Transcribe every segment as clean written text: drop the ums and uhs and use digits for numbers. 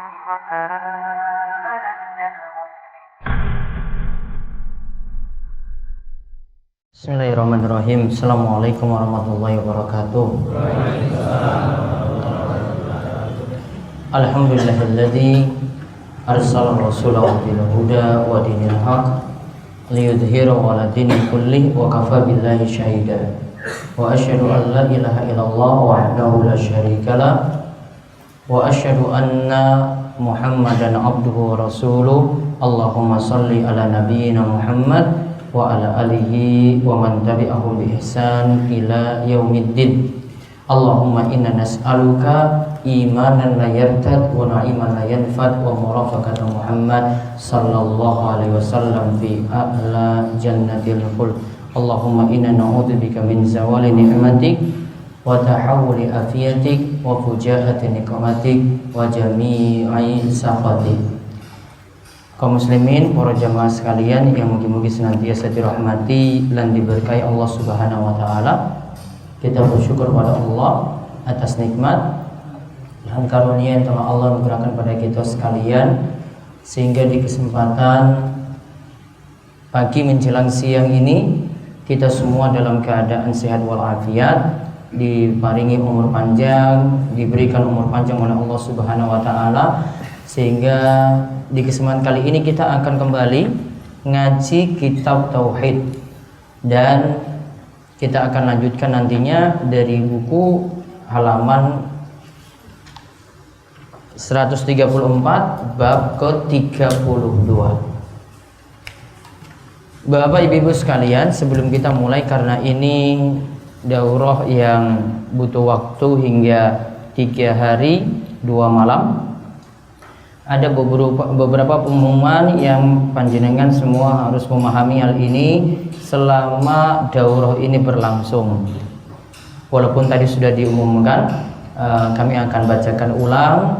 Bismillahirrahmanirrahim. Assalamualaikum warahmatullahi wabarakatuh. Alhamdulillahilladzi arsala rasulahu bil huda wa dinil haq liyudhhirahu 'ala dini kullih wa kafa billahi syahida. Wa asyhadu an la ilaha illallah wahdahu la syarika lah wa asyhadu anna Muhammadan abduhu wa rasuluh. Allahumma shalli ala nabiyyina Muhammad wa ala alihi wa man tabi'ahum bi ihsan ila yaumiddin. Allahumma inna nas'aluka imanan la yartad wa na'iman la yanfad wa murafaqata Muhammad sallallahu alaihi wasallam fi a'la jannatil khuld. Allahumma inna na'udzubika min zawali ni'matik wa tahawuli afiyatik wa fujaati niqmatik wa jami'i sakhatik. Kaum muslimin, para jamaah sekalian yang mugi-mugi senantiasa dirahmati dan diberkahi Allah Subhanahu wa taala. Kita bersyukur pada Allah atas nikmat dan karunia yang telah Allah berikan pada kita sekalian, sehingga di kesempatan pagi menjelang siang ini kita semua dalam keadaan sehat walafiat, diparingi umur panjang, diberikan umur panjang oleh Allah Subhanahu wa taala, sehingga di kesempatan kali ini kita akan kembali ngaji kitab tauhid, dan kita akan lanjutkan nantinya dari buku halaman 134 bab ke-32. Bapak Ibu sekalian, sebelum kita mulai, karena ini daurah yang butuh waktu hingga 3 hari 2 malam, ada beberapa pengumuman yang panjenengan semua harus memahami hal ini selama daurah ini berlangsung. Walaupun tadi sudah diumumkan, kami akan bacakan ulang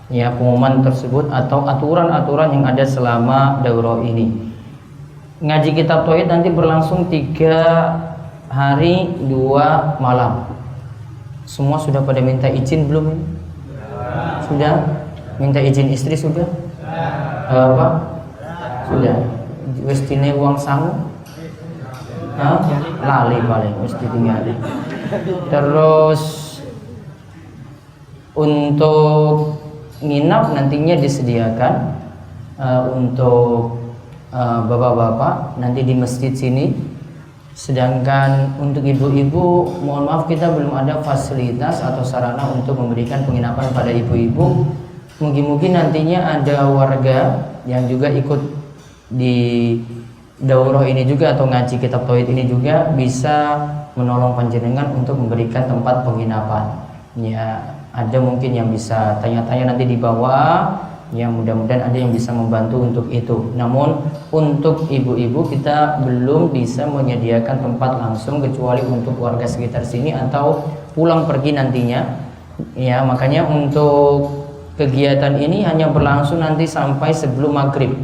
ya pengumuman tersebut atau aturan-aturan yang ada selama daurah ini. Ngaji kitab tauhid nanti berlangsung 3 hari 2 malam. Semua sudah pada minta izin belum? Sudah? Minta izin istri sudah? Apa? Sudah. Westine uang sangu? Lali paling wis ditinggali. Terus untuk nginap nantinya disediakan untuk bapak-bapak nanti di masjid sini. Sedangkan untuk ibu-ibu, mohon maaf kita belum ada fasilitas atau sarana untuk memberikan penginapan pada ibu-ibu. Mungkin nantinya ada warga yang juga ikut di daurah ini juga atau ngaji kitab tauhid ini juga bisa menolong panjenengan untuk memberikan tempat penginapan. Ya, ada mungkin yang bisa tanya-tanya nanti di bawah. Ya, mudah-mudahan ada yang bisa membantu untuk itu. Namun untuk ibu-ibu kita belum bisa menyediakan tempat langsung kecuali untuk warga sekitar sini atau pulang pergi nantinya. Ya, makanya untuk kegiatan ini hanya berlangsung nanti sampai sebelum maghrib,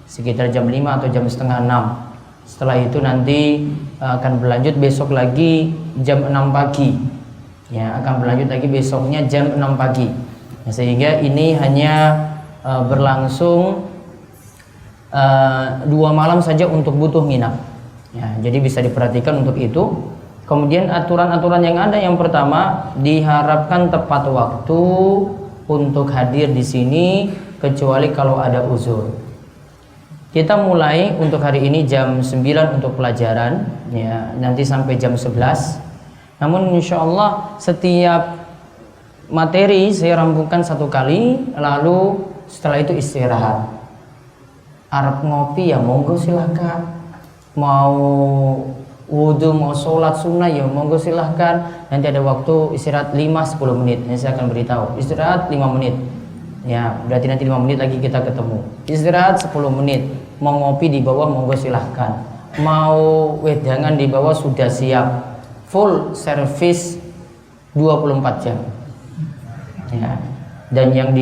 sekitar jam 5 atau jam setengah 6. Setelah itu nanti akan berlanjut besok lagi jam 6 pagi. Ya, akan berlanjut lagi besoknya jam 6 pagi. Nah, sehingga ini hanya berlangsung 2 malam saja untuk butuh nginap. Ya, jadi bisa diperhatikan untuk itu. Kemudian aturan-aturan yang ada, yang pertama diharapkan tepat waktu untuk hadir di sini kecuali kalau ada uzur. Kita mulai untuk hari ini jam 9 untuk pelajaran ya, nanti sampai jam 11. Namun insya Allah setiap materi saya rampungkan 1 kali, lalu setelah itu istirahat. Arab ngopi ya monggo silahkan, mau wudhu, mau sholat sunnah ya monggo silahkan. Nanti ada waktu istirahat 5-10 menit. Ini saya akan beritahu. Istirahat 5 menit. Ya, berarti nanti 5 menit lagi kita ketemu. Istirahat 10 menit. Mau ngopi di bawah monggo silahkan. Mau wedangan di bawah sudah siap. Full service 24 jam. Ya. Dan yang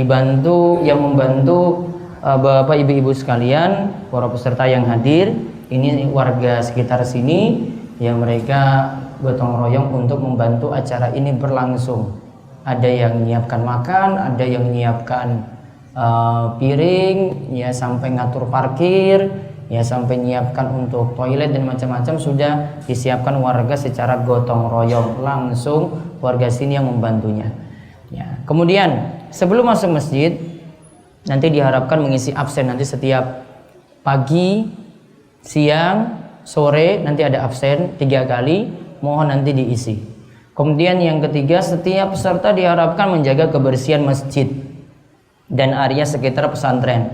membantu Bapak Ibu-ibu sekalian, para peserta yang hadir, ini warga sekitar sini yang mereka gotong royong untuk membantu acara ini berlangsung. Ada yang menyiapkan makan, ada yang menyiapkan piring, ya sampai ngatur parkir, ya sampai nyiapkan untuk toilet dan macam-macam sudah disiapkan warga secara gotong royong, langsung warga sini yang membantunya. Ya. Kemudian sebelum masuk masjid nanti diharapkan mengisi absen nanti setiap pagi, siang, sore nanti ada absen 3 kali, mohon nanti diisi. Kemudian yang ketiga, setiap peserta diharapkan menjaga kebersihan masjid dan area sekitar pesantren.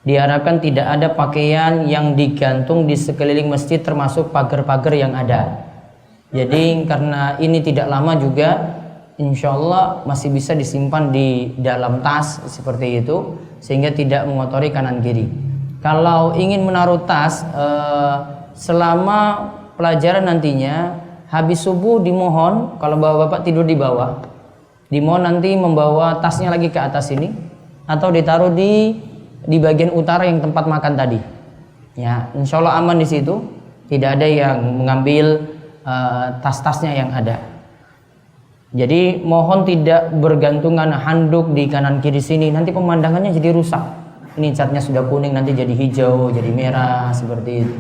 Diharapkan tidak ada pakaian yang digantung di sekeliling masjid termasuk pagar-pagar yang ada. Jadi karena ini tidak lama juga, insya Allah masih bisa disimpan di dalam tas seperti itu sehingga tidak mengotori kanan kiri. Kalau ingin menaruh tas selama pelajaran nantinya habis subuh dimohon kalau bapak-bapak tidur di bawah, dimohon nanti membawa tasnya lagi ke atas ini atau ditaruh di bagian utara yang tempat makan tadi. Ya, insya Allah aman di situ, tidak ada yang mengambil tas-tasnya yang ada. Jadi mohon tidak bergantungan handuk di kanan kiri sini, nanti pemandangannya jadi rusak. Ini catnya sudah kuning nanti jadi hijau, jadi merah seperti itu.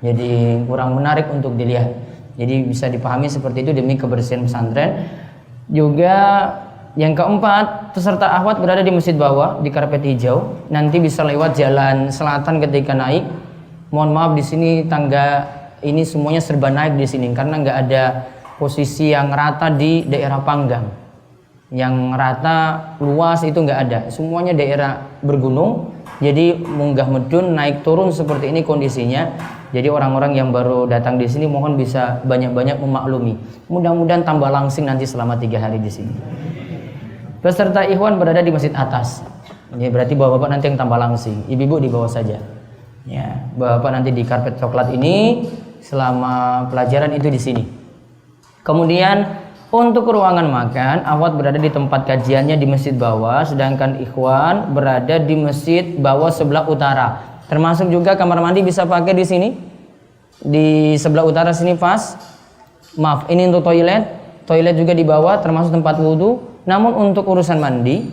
Jadi kurang menarik untuk dilihat. Jadi bisa dipahami seperti itu demi kebersihan pesantren. Juga yang keempat, peserta akhwat berada di masjid bawah di karpet hijau. Nanti bisa lewat jalan selatan ketika naik. Mohon maaf di sini tangga ini semuanya serba naik di sini karena nggak ada posisi yang rata di daerah panggang. Yang rata luas itu nggak ada. Semuanya daerah bergunung. Jadi munggah medun naik turun seperti ini kondisinya. Jadi orang-orang yang baru datang di sini mohon bisa banyak-banyak memaklumi. Mudah-mudahan tambah langsing nanti selama 3 hari di sini. Peserta ikhwan berada di masjid atas. Ya, berarti bapak-bapak nanti yang tambah langsing. Ibu-ibu di bawah saja. Ya, bapak nanti di karpet coklat ini selama pelajaran itu di sini. Kemudian untuk ruangan makan, akhwat berada di tempat kajiannya di masjid bawah, sedangkan ikhwan berada di masjid bawah sebelah utara. Termasuk juga kamar mandi bisa pakai di sini, di sebelah utara sini pas. Maaf, ini untuk toilet, toilet juga di bawah, termasuk tempat wudhu. Namun untuk urusan mandi,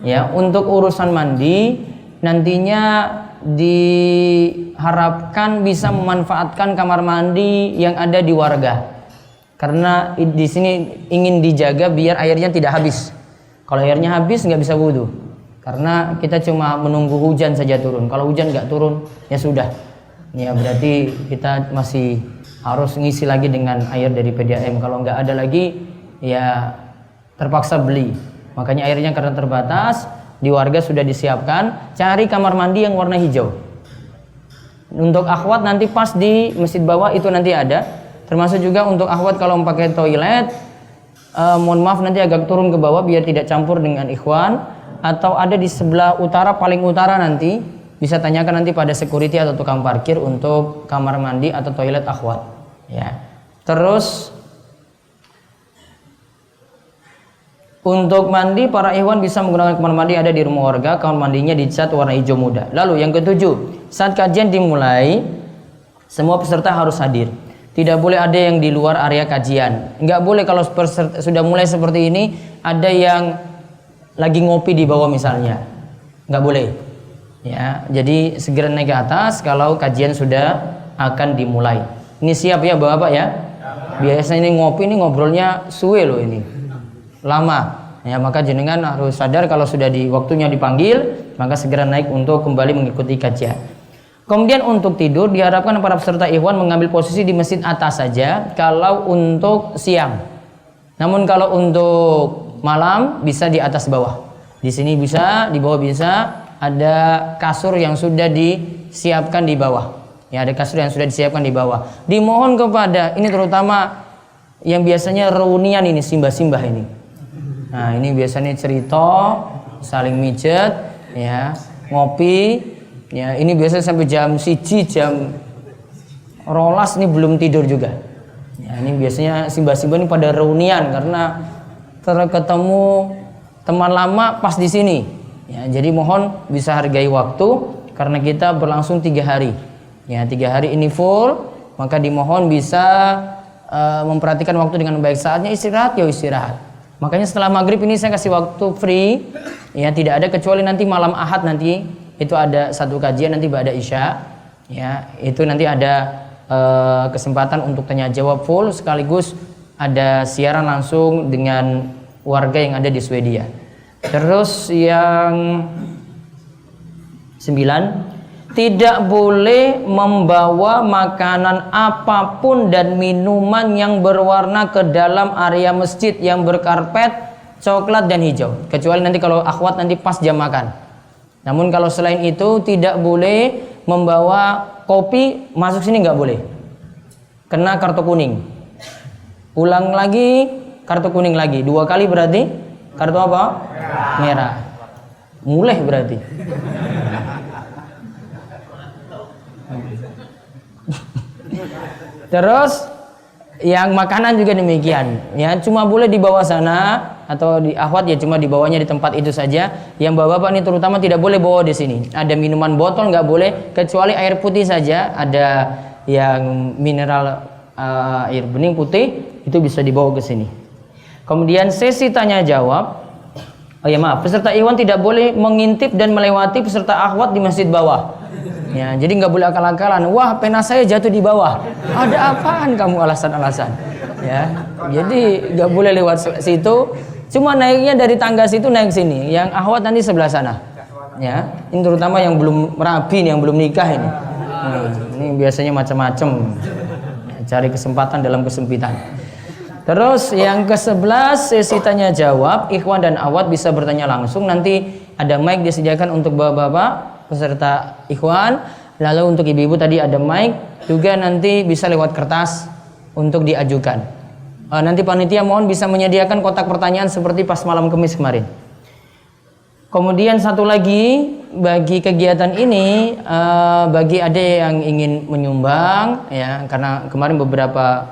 ya untuk urusan mandi nantinya diharapkan bisa memanfaatkan kamar mandi yang ada di warga. Karena di sini ingin dijaga biar airnya tidak habis. Kalau airnya habis nggak bisa wudhu. Karena kita cuma menunggu hujan saja turun. Kalau hujan nggak turun ya sudah. Ya berarti kita masih harus ngisi lagi dengan air dari PDAM. Kalau nggak ada lagi ya terpaksa beli. Makanya airnya karena terbatas di warga sudah disiapkan. Cari kamar mandi yang warna hijau. Untuk akhwat nanti pas di masjid bawah itu nanti ada. Termasuk juga untuk akhwat kalau memakai toilet, mohon maaf nanti agak turun ke bawah biar tidak campur dengan ikhwan. Atau ada di sebelah utara, paling utara nanti bisa tanyakan nanti pada security atau tukang parkir untuk kamar mandi atau toilet akhwat. Ya. Terus untuk mandi para ikhwan bisa menggunakan kamar mandi ada di rumah warga, kamar mandinya dicat warna hijau muda. Lalu yang ketujuh, saat kajian dimulai, semua peserta harus hadir. Tidak boleh ada yang di luar area kajian. Nggak boleh kalau sudah mulai seperti ini ada yang lagi ngopi di bawah misalnya. Nggak boleh. Ya, jadi segera naik ke atas kalau kajian sudah akan dimulai. Ini siap ya Bapak ya? Biasanya ini ngopi ini ngobrolnya suwe loh ini. Lama. Ya, maka jenengan harus sadar kalau sudah di waktunya dipanggil, maka segera naik untuk kembali mengikuti kajian. Kemudian untuk tidur diharapkan para peserta ikhwan mengambil posisi di masjid atas saja kalau untuk siang. Namun kalau untuk malam bisa di atas bawah. Di sini bisa, di bawah bisa. Ada kasur yang sudah disiapkan di bawah. Ya, ada kasur yang sudah disiapkan di bawah. Dimohon kepada ini terutama yang biasanya reunian ini simbah-simbah ini. Nah, ini biasanya cerita, saling mijet, ya, ngopi. Ya, ini biasanya sampai jam 1 jam rolas ini belum tidur juga. Ya, ini biasanya simbah-simbah ini pada reunian karena ketemu teman lama pas di sini. Ya, jadi mohon bisa hargai waktu karena kita berlangsung 3 hari. Ya, 3 hari ini full, maka dimohon bisa memperhatikan waktu dengan baik. Saatnya istirahat ya istirahat. Makanya setelah maghrib ini saya kasih waktu free, ya tidak ada kecuali nanti malam Ahad nanti itu ada satu kajian nanti ba'da Isya, ya itu nanti ada kesempatan untuk tanya jawab full sekaligus ada siaran langsung dengan warga yang ada di Swedia. Terus yang 9, tidak boleh membawa makanan apapun dan minuman yang berwarna ke dalam area masjid yang berkarpet coklat dan hijau, kecuali nanti kalau akhwat nanti pas jam makan. Namun kalau selain itu tidak boleh membawa kopi masuk sini, nggak boleh, kena kartu kuning. Ulang lagi, kartu kuning lagi 2 kali, berarti kartu apa? Merah. Mulai berarti. Terus yang makanan juga demikian, ya cuma boleh dibawa sana atau di akhwat ya cuma dibawanya di tempat itu saja. Yang bapak-bapak ini terutama tidak boleh bawa di sini. Ada minuman botol nggak boleh, kecuali air putih saja. Ada yang mineral air bening putih itu bisa dibawa ke sini. Kemudian sesi tanya jawab. Oh ya maaf, peserta Ikhwan tidak boleh mengintip dan melewati peserta akhwat di masjid bawah. Ya, jadi nggak boleh akal-akalan. Wah, pena saya jatuh di bawah. Ada apaan kamu alasan-alasan? Ya, jadi nggak boleh lewat situ. Cuma naiknya dari tangga situ naik sini. Yang akhwat nanti sebelah sana. Ya, ini terutama yang belum rabi, yang belum nikah ini. Ini biasanya macam-macam. Ya, cari kesempatan dalam kesempitan. Terus yang ke-11 sesi tanya jawab, Ikhwan dan akhwat bisa bertanya langsung. Nanti ada mic disediakan untuk bapak-bapak peserta Ikhwan, lalu untuk ibu-ibu tadi ada mic juga, nanti bisa lewat kertas untuk diajukan. Nanti panitia mohon bisa menyediakan kotak pertanyaan seperti pas malam Kamis kemarin. Kemudian satu lagi bagi kegiatan ini, bagi ada yang ingin menyumbang, ya karena kemarin beberapa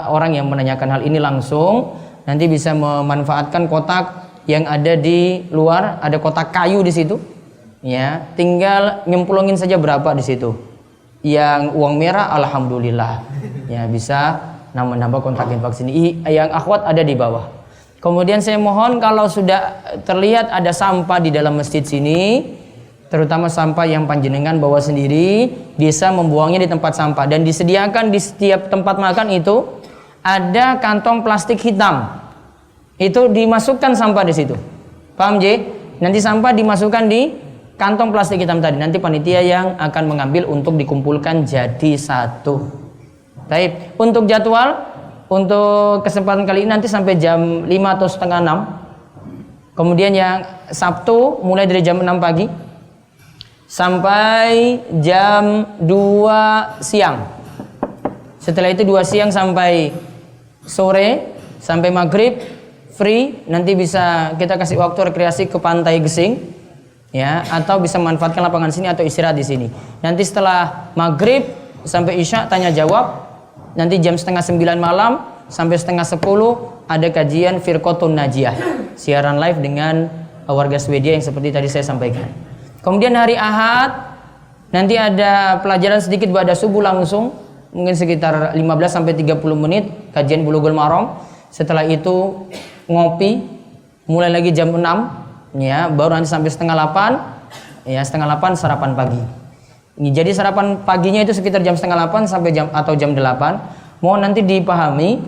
orang yang menanyakan hal ini langsung, nanti bisa memanfaatkan kotak yang ada di luar, ada kotak kayu di situ. Ya, tinggal nyemplungin saja berapa di situ. Yang uang merah alhamdulillah. Ya, bisa nambah-nambah kontak infak sini. Yang akhwat ada di bawah. Kemudian saya mohon kalau sudah terlihat ada sampah di dalam masjid sini, terutama sampah yang panjenengan bawa sendiri, bisa membuangnya di tempat sampah dan disediakan di setiap tempat makan itu ada kantong plastik hitam. Itu dimasukkan sampah di situ. Paham, J? Nanti sampah dimasukkan di kantong plastik hitam tadi, nanti panitia yang akan mengambil untuk dikumpulkan jadi satu. Baik, untuk jadwal untuk kesempatan kali ini nanti sampai jam 5 atau setengah 6. Kemudian yang Sabtu mulai dari jam 6 pagi sampai jam 2 siang. Setelah itu 2 siang sampai sore sampai maghrib free, nanti bisa kita kasih waktu rekreasi ke Pantai Gesing. Ya, atau bisa memanfaatkan lapangan sini atau istirahat di sini. Nanti setelah maghrib sampai isya tanya jawab. Nanti jam setengah 9 malam sampai setengah 10 ada kajian Firqotun Najiyah, siaran live dengan warga Swedia yang seperti tadi saya sampaikan. Kemudian hari Ahad nanti ada pelajaran sedikit ba'da subuh langsung, mungkin sekitar 15 sampai 30 menit kajian Bulughul Maram. Setelah itu ngopi mulai lagi jam 6. Ya, baru nanti sampai setengah 8. Ya, setengah 8 sarapan pagi. Ini jadi sarapan paginya itu sekitar jam setengah 8 sampai jam 8. Mohon nanti dipahami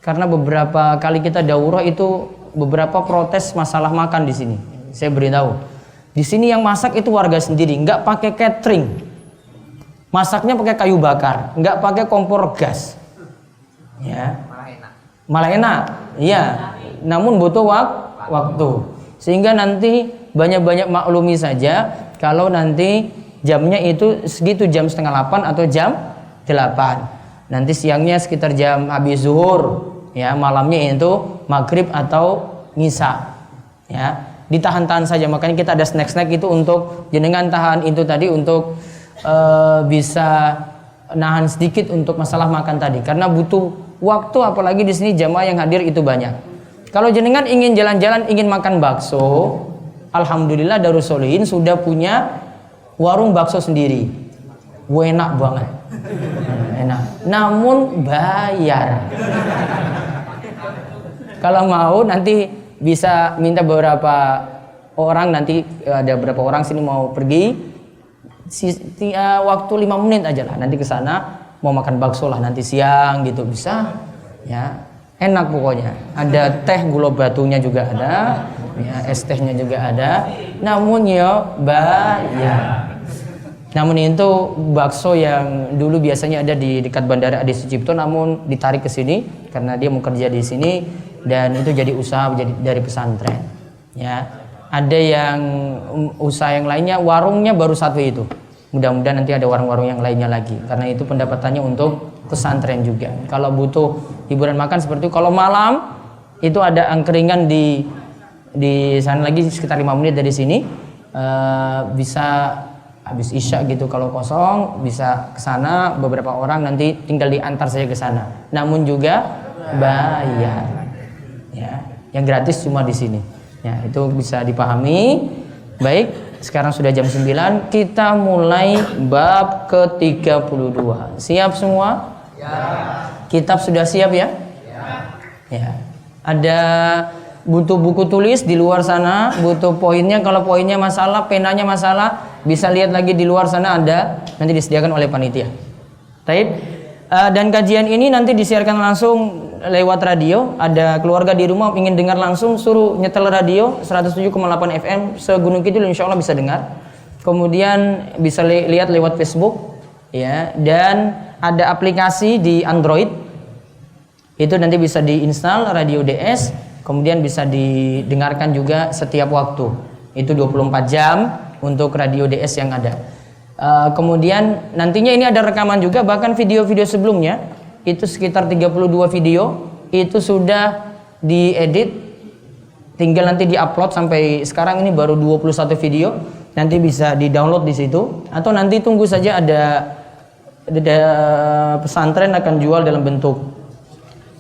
karena beberapa kali kita daurah itu beberapa protes masalah makan di sini. Saya beritahu. Di sini yang masak itu warga sendiri, nggak pakai catering. Masaknya pakai kayu bakar, nggak pakai kompor gas. Ya. Malah enak. Iya. Namun butuh waktu, sehingga nanti banyak-banyak maklumi saja kalau nanti jamnya itu segitu, jam setengah 8 atau jam 8. Nanti siangnya sekitar jam habis zuhur, ya malamnya itu maghrib atau ngisya. Ya, ditahan-tahan saja. Makanya kita ada snack-snack itu untuk jenengan tahan itu tadi untuk bisa nahan sedikit untuk masalah makan tadi, karena butuh waktu, apalagi di sini jamaah yang hadir itu banyak. Kalau jenengan ingin jalan-jalan, ingin makan bakso, alhamdulillah Darussolihin sudah punya warung bakso sendiri. Enak banget. Enak. Namun bayar. Kalau mau nanti bisa minta beberapa orang, nanti ada beberapa orang sini mau pergi, waktu 5 menit aja lah, nanti ke sana mau makan bakso lah nanti siang gitu, bisa ya, enak pokoknya. Ada teh gula batunya juga ada ya, es tehnya juga ada, namun ya bayar. Namun itu bakso yang dulu biasanya ada di dekat Bandara Adi Sucipto, namun ditarik ke sini karena dia mau kerja di sini, dan itu jadi usaha dari pesantren. Ya, ada yang usaha yang lainnya, warungnya baru satu itu. Mudah-mudahan nanti ada warung-warung yang lainnya lagi, karena itu pendapatannya untuk pesantren juga. Kalau butuh hiburan makan seperti itu, kalau malam itu ada angkringan di sana lagi sekitar 5 menit dari sini, bisa habis isya gitu, kalau kosong bisa ke sana, beberapa orang nanti tinggal diantar saya ke sana. Namun juga bayar. Ya, yang gratis cuma di sini. Ya, itu bisa dipahami. Baik, sekarang sudah jam 9, kita mulai bab ke-32. Siap semua? Ya. Kitab sudah siap ya? Ya. Ada butuh buku tulis di luar sana, butuh poinnya, kalau poinnya masalah, penanya masalah, bisa lihat lagi di luar sana ada, nanti disediakan oleh panitia. Baik. Dan kajian ini nanti disiarkan langsung lewat radio. Ada keluarga di rumah ingin dengar langsung, suruh nyetel radio 107,8 FM se-Gunung Kidul, insya Allah bisa dengar. Kemudian bisa lihat lewat Facebook ya, dan ada aplikasi di Android. Itu nanti bisa diinstal Radio DS, kemudian bisa didengarkan juga setiap waktu. Itu 24 jam untuk Radio DS yang ada. Kemudian nantinya ini ada rekaman juga, bahkan video-video sebelumnya itu sekitar 32 video itu sudah diedit, tinggal nanti diupload. Sampai sekarang ini baru 21 video, nanti bisa di-download di situ, atau nanti tunggu saja ada pesantren akan jual dalam bentuk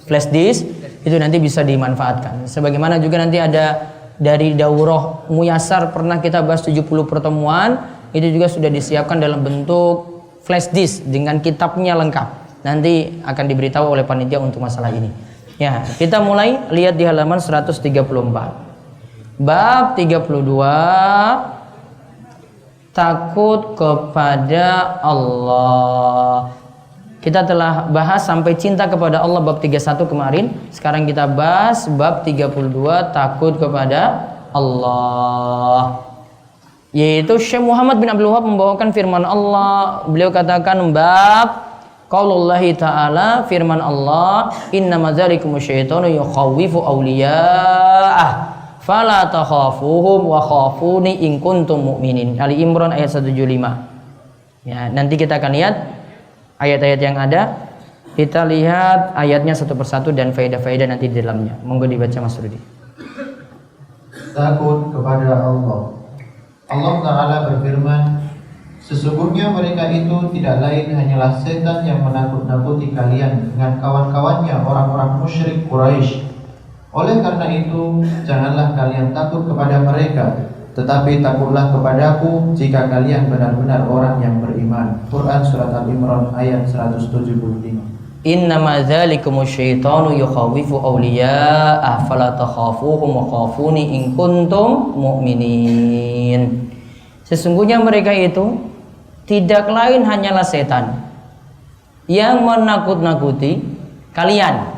flash disk, itu nanti bisa dimanfaatkan. Sebagaimana juga nanti ada dari daurah Muyassar, pernah kita bahas 70 pertemuan, itu juga sudah disiapkan dalam bentuk flash disk dengan kitabnya lengkap. Nanti akan diberitahu oleh panitia untuk masalah ini. Ya, kita mulai lihat di halaman 134. Bab 32, takut kepada Allah. Kita telah bahas sampai cinta kepada Allah bab 31 kemarin. Sekarang kita bahas bab 32, takut kepada Allah. Yaitu Syekh Muhammad bin Abdul Wahab membawakan firman Allah. Beliau katakan bab qaulullahi ta'ala, firman Allah, innama dzalikumu syaitanu yukhawwifu awliya'ah fala takhafuhum wa khafuni in kuntum mu'minin. Ali Imran ayat 175. Ya, nanti kita akan lihat ayat-ayat yang ada. Kita lihat ayatnya satu persatu dan faedah-faedah nanti di dalamnya. Monggo dibaca Mas Rudi. Takut kepada Allah. Allah Ta'ala berfirman, sesungguhnya mereka itu tidak lain hanyalah setan yang menakut-nakuti kalian dengan kawan-kawannya orang-orang musyrik Quraisy. Oleh karena itu, janganlah kalian takut kepada mereka, tetapi takutlah kepadaku jika kalian benar-benar orang yang beriman. Quran Surat Al-Imran ayat 175. Innama dzalikumu syaitanu yukhawwifu awliya'ah fala takhafuhum wa khafuni in kuntum mu'minin. Sesungguhnya mereka itu tidak lain hanyalah setan yang menakut-nakuti kalian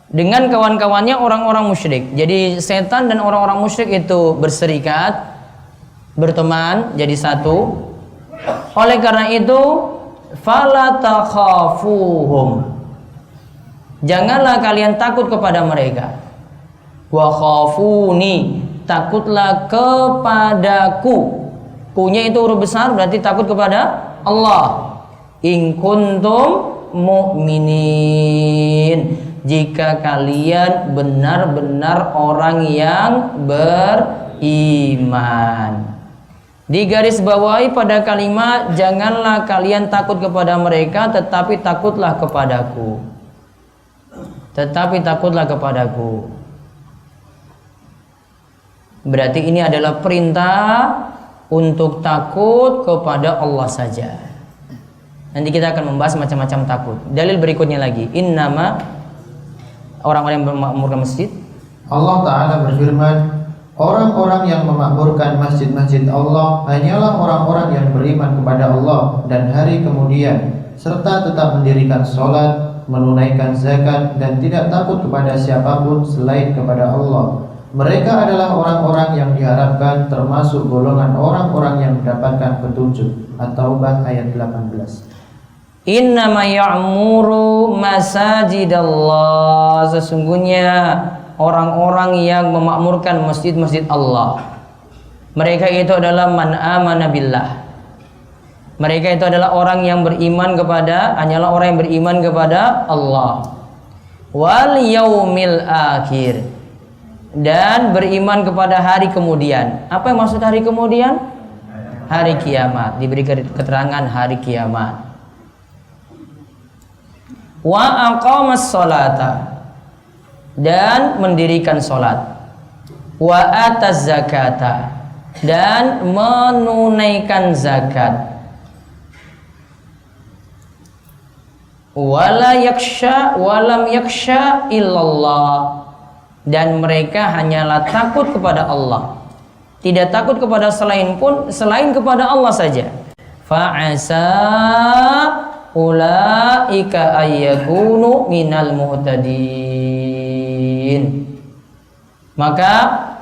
dengan kawan-kawannya orang-orang musyrik. Jadi setan dan orang-orang musyrik itu berserikat, berteman, jadi satu. Oleh karena itu, fala takhafuhum, janganlah kalian takut kepada mereka. Wa khafuni, takutlah kepadaku. Kunya itu huruf besar, berarti takut kepada Allah. In kuntum mu'minin, jika kalian benar-benar orang yang beriman. Di garis bawahi pada kalimat janganlah kalian takut kepada mereka, tetapi takutlah kepadaku. Tetapi takutlah kepadaku. Berarti ini adalah perintah untuk takut kepada Allah saja. Nanti kita akan membahas macam-macam takut. Dalil berikutnya lagi, innama orang-orang yang memakmurkan masjid? Allah Ta'ala berfirman, orang-orang yang memakmurkan masjid-masjid Allah hanyalah orang-orang yang beriman kepada Allah dan hari kemudian, serta tetap mendirikan sholat, menunaikan zakat, dan tidak takut kepada siapapun selain kepada Allah. Mereka adalah orang-orang yang diharapkan termasuk golongan orang-orang yang mendapatkan petunjuk. At-Taubah ayat 18. Innama ya'muru masajidallah, sesungguhnya orang-orang yang memakmurkan masjid-masjid Allah, mereka itu adalah man amana billah. Mereka itu adalah orang yang beriman kepada, hanyalah orang yang beriman kepada Allah, wal yaumil akhir, dan beriman kepada hari kemudian. Apa yang maksud hari kemudian? Hari kiamat. Diberi keterangan hari kiamat. Wa aqamas sholata, dan mendirikan sholat. Wa ataz zakata, dan menunaikan zakat. Wala yaksha walam yaksha illallah, dan mereka hanyalah takut kepada Allah, tidak takut kepada selain kepada Allah saja. Fa'asa ulaika ayyakunu minal muhtadin, maka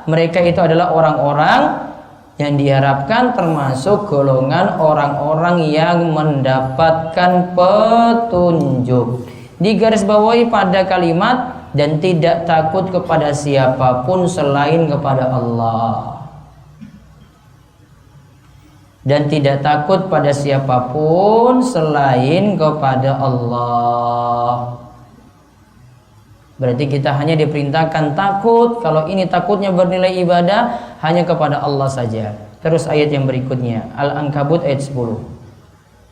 mereka itu adalah orang-orang yang diharapkan termasuk golongan orang-orang yang mendapatkan petunjuk. Digarisbawahi pada kalimat dan tidak takut kepada siapapun selain kepada Allah. Dan tidak takut pada siapapun selain kepada Allah. Berarti kita hanya diperintahkan takut. Kalau ini takutnya bernilai ibadah hanya kepada Allah saja. Terus ayat yang berikutnya, Al-Ankabut ayat 10.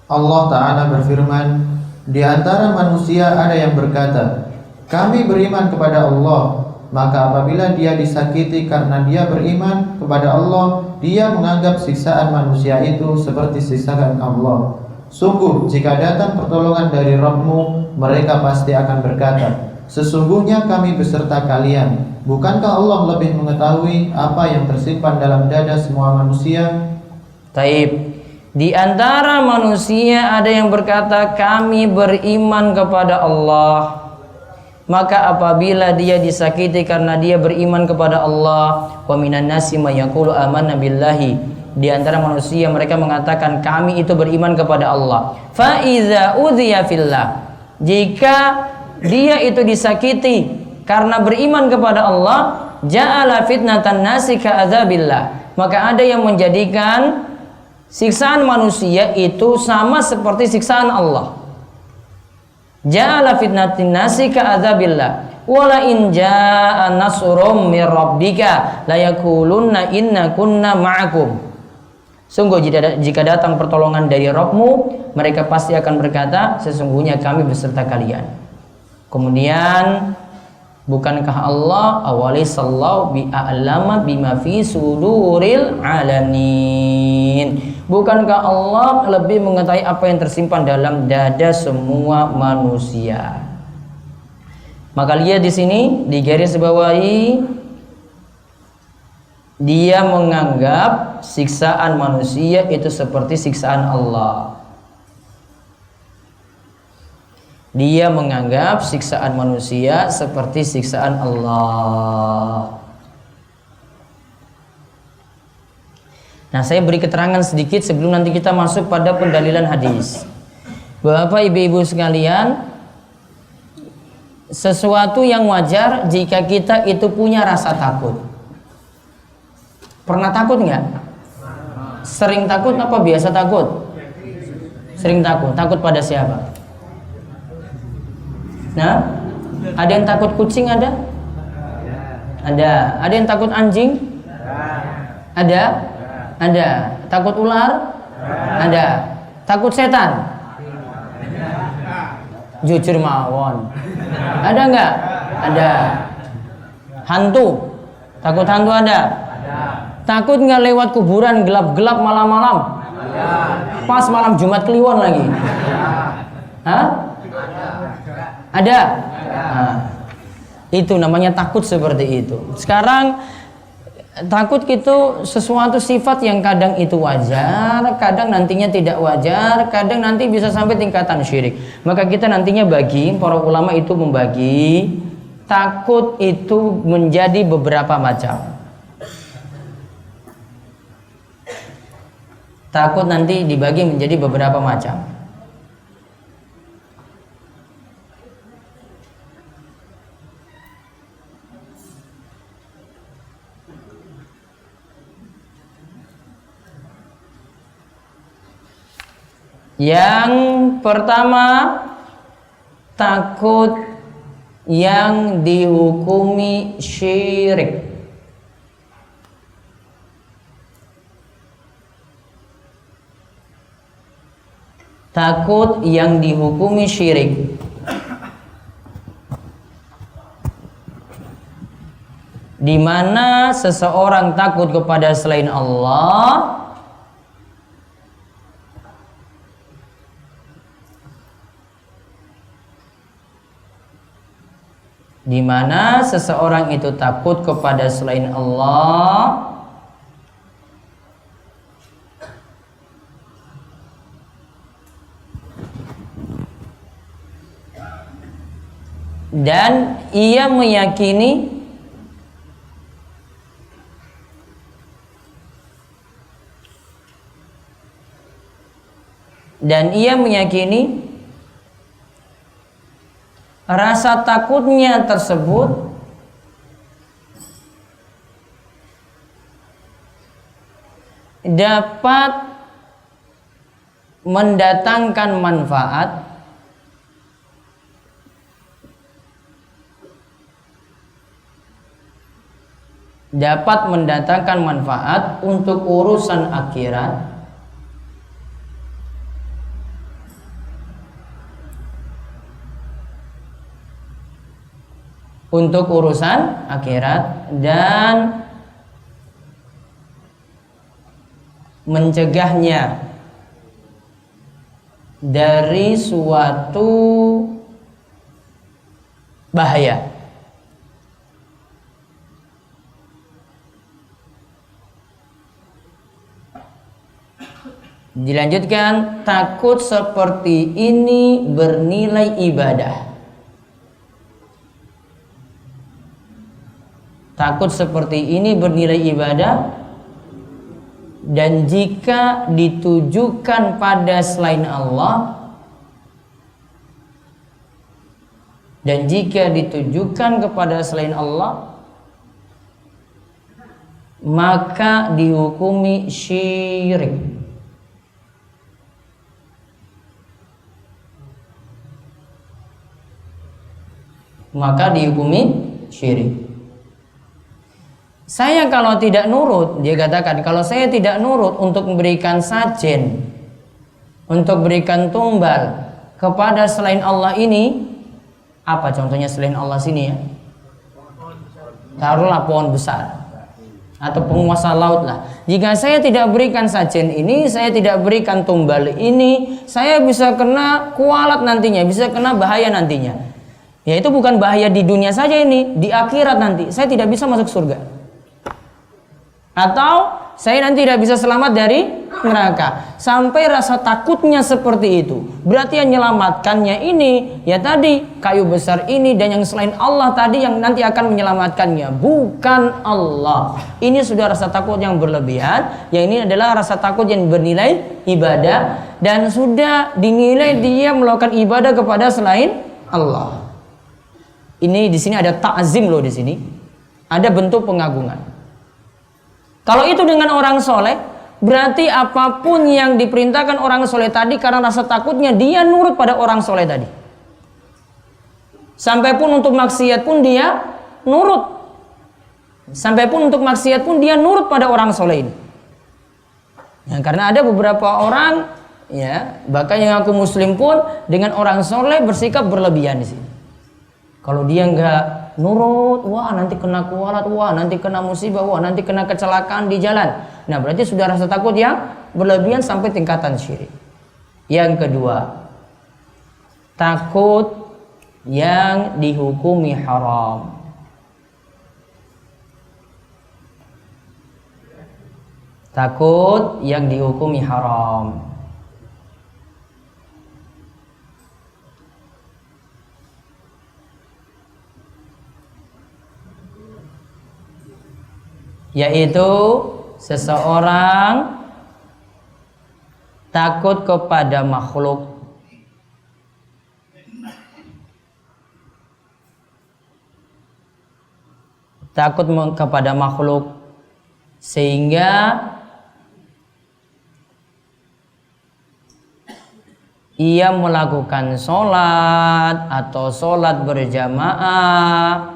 Allah Ta'ala berfirman, di antara manusia ada yang berkata, kami beriman kepada Allah. Maka apabila dia disakiti karena dia beriman kepada Allah, dia menganggap siksaan manusia itu seperti siksaan Allah. Sungguh jika datang pertolongan dari Rabb-Mu, mereka pasti akan berkata, sesungguhnya kami beserta kalian. Bukankah Allah lebih mengetahui apa yang tersimpan dalam dada semua manusia? Taib. Di antara manusia ada yang berkata, kami beriman kepada Allah. Maka apabila dia disakiti karena dia beriman kepada Allah, wa minan nasi may yaqulu amanna billahi, di antara manusia mereka mengatakan kami itu beriman kepada Allah. Fa iza udhiya fillah, jika dia itu disakiti karena beriman kepada Allah, ja'ala fitnatan nasi ka'adzabillah, maka ada yang menjadikan siksaan manusia itu sama seperti siksaan Allah. Ja'ala fitnatin nasi ka'adzabillah wala in jaa'a nasrum mir rabbika la yaqulunna inna kunna ma'akum. Sungguh jika datang pertolongan dari Rabb-Mu, mereka pasti akan berkata, sesungguhnya kami beserta kalian. Kemudian, bukankah Allah awalisallahu bi'a'lama bima fi suduril alamin, bukankah Allah lebih mengetahui apa yang tersimpan dalam dada semua manusia? Maka lihat di sini di garis bawahi, dia menganggap siksaan manusia itu seperti siksaan Allah. Dia menganggap siksaan manusia seperti siksaan Allah. Nah, saya beri keterangan sedikit sebelum nanti kita masuk pada pendalilan hadis. Bapak ibu-ibu sekalian, sesuatu yang wajar jika kita itu punya rasa takut. Pernah takut nggak? Sering takut apa biasa takut? Sering takut. Takut pada siapa? Nah, ada yang takut kucing ada? Ada. Ada yang takut anjing? Ada. Ada. Takut ular? Ada. Takut setan? Jujur mawon. Ada nggak? Ada. Hantu? Takut hantu ada? Takut nggak lewat kuburan gelap-gelap malam-malam? Pas malam Jumat Kliwon lagi? Hah? Ada. Nah, Itu namanya takut seperti itu. Sekarang takut itu sesuatu sifat yang kadang itu wajar, kadang nantinya tidak wajar, kadang nanti bisa sampai tingkatan syirik. Maka kita nantinya para ulama itu membagi takut itu menjadi beberapa macam. Takut nanti dibagi menjadi beberapa macam. Yang pertama, takut yang dihukumi syirik. Takut yang dihukumi syirik. Di mana seseorang takut kepada selain Allah, di mana seseorang itu takut kepada selain Allah dan ia meyakini rasa takutnya tersebut dapat mendatangkan manfaat untuk urusan akhirat dan mencegahnya dari suatu bahaya. Dilanjutkan, takut seperti ini bernilai ibadah. Takut seperti ini bernilai ibadah, dan jika ditujukan pada selain Allah, maka dihukumi syirik. Saya kalau tidak nurut, dia katakan, kalau saya tidak nurut untuk memberikan sajen, untuk berikan tumbal kepada selain Allah ini, apa contohnya selain Allah sini ya? Taruhlah pohon besar atau penguasa laut lah. Jika saya tidak berikan sajen ini, saya tidak berikan tumbal ini, saya bisa kena kualat nantinya, bisa kena bahaya nantinya. Ya itu bukan bahaya di dunia saja ini, di akhirat nanti saya tidak bisa masuk surga. Atau saya nanti tidak bisa selamat dari neraka. Sampai rasa takutnya seperti itu. Berarti yang menyelamatkannya ini, ya tadi kayu besar ini dan yang selain Allah tadi yang nanti akan menyelamatkannya, bukan Allah. Ini sudah rasa takut yang berlebihan. Yang ini adalah rasa takut yang bernilai ibadah, dan sudah dinilai dia melakukan ibadah kepada selain Allah. Ini di sini ada ta'zim loh, di sini ada bentuk pengagungan. Kalau itu dengan orang soleh, berarti apapun yang diperintahkan orang soleh tadi, karena rasa takutnya dia nurut pada orang soleh tadi. Sampai pun untuk maksiat pun dia nurut. Pada orang soleh ini. Ya, karena ada beberapa orang, ya, bahkan yang aku muslim pun dengan orang soleh bersikap berlebihan di sini. Kalau dia nggak nurut, wah nanti kena kualat, wah nanti kena musibah, wah nanti kena kecelakaan di jalan. Nah berarti sudah rasa takut yang berlebihan sampai tingkatan syirik. Yang kedua, takut yang dihukumi haram. Takut yang dihukumi haram. Yaitu seseorang takut kepada makhluk. Takut kepada makhluk sehingga ia melakukan sholat atau sholat berjamaah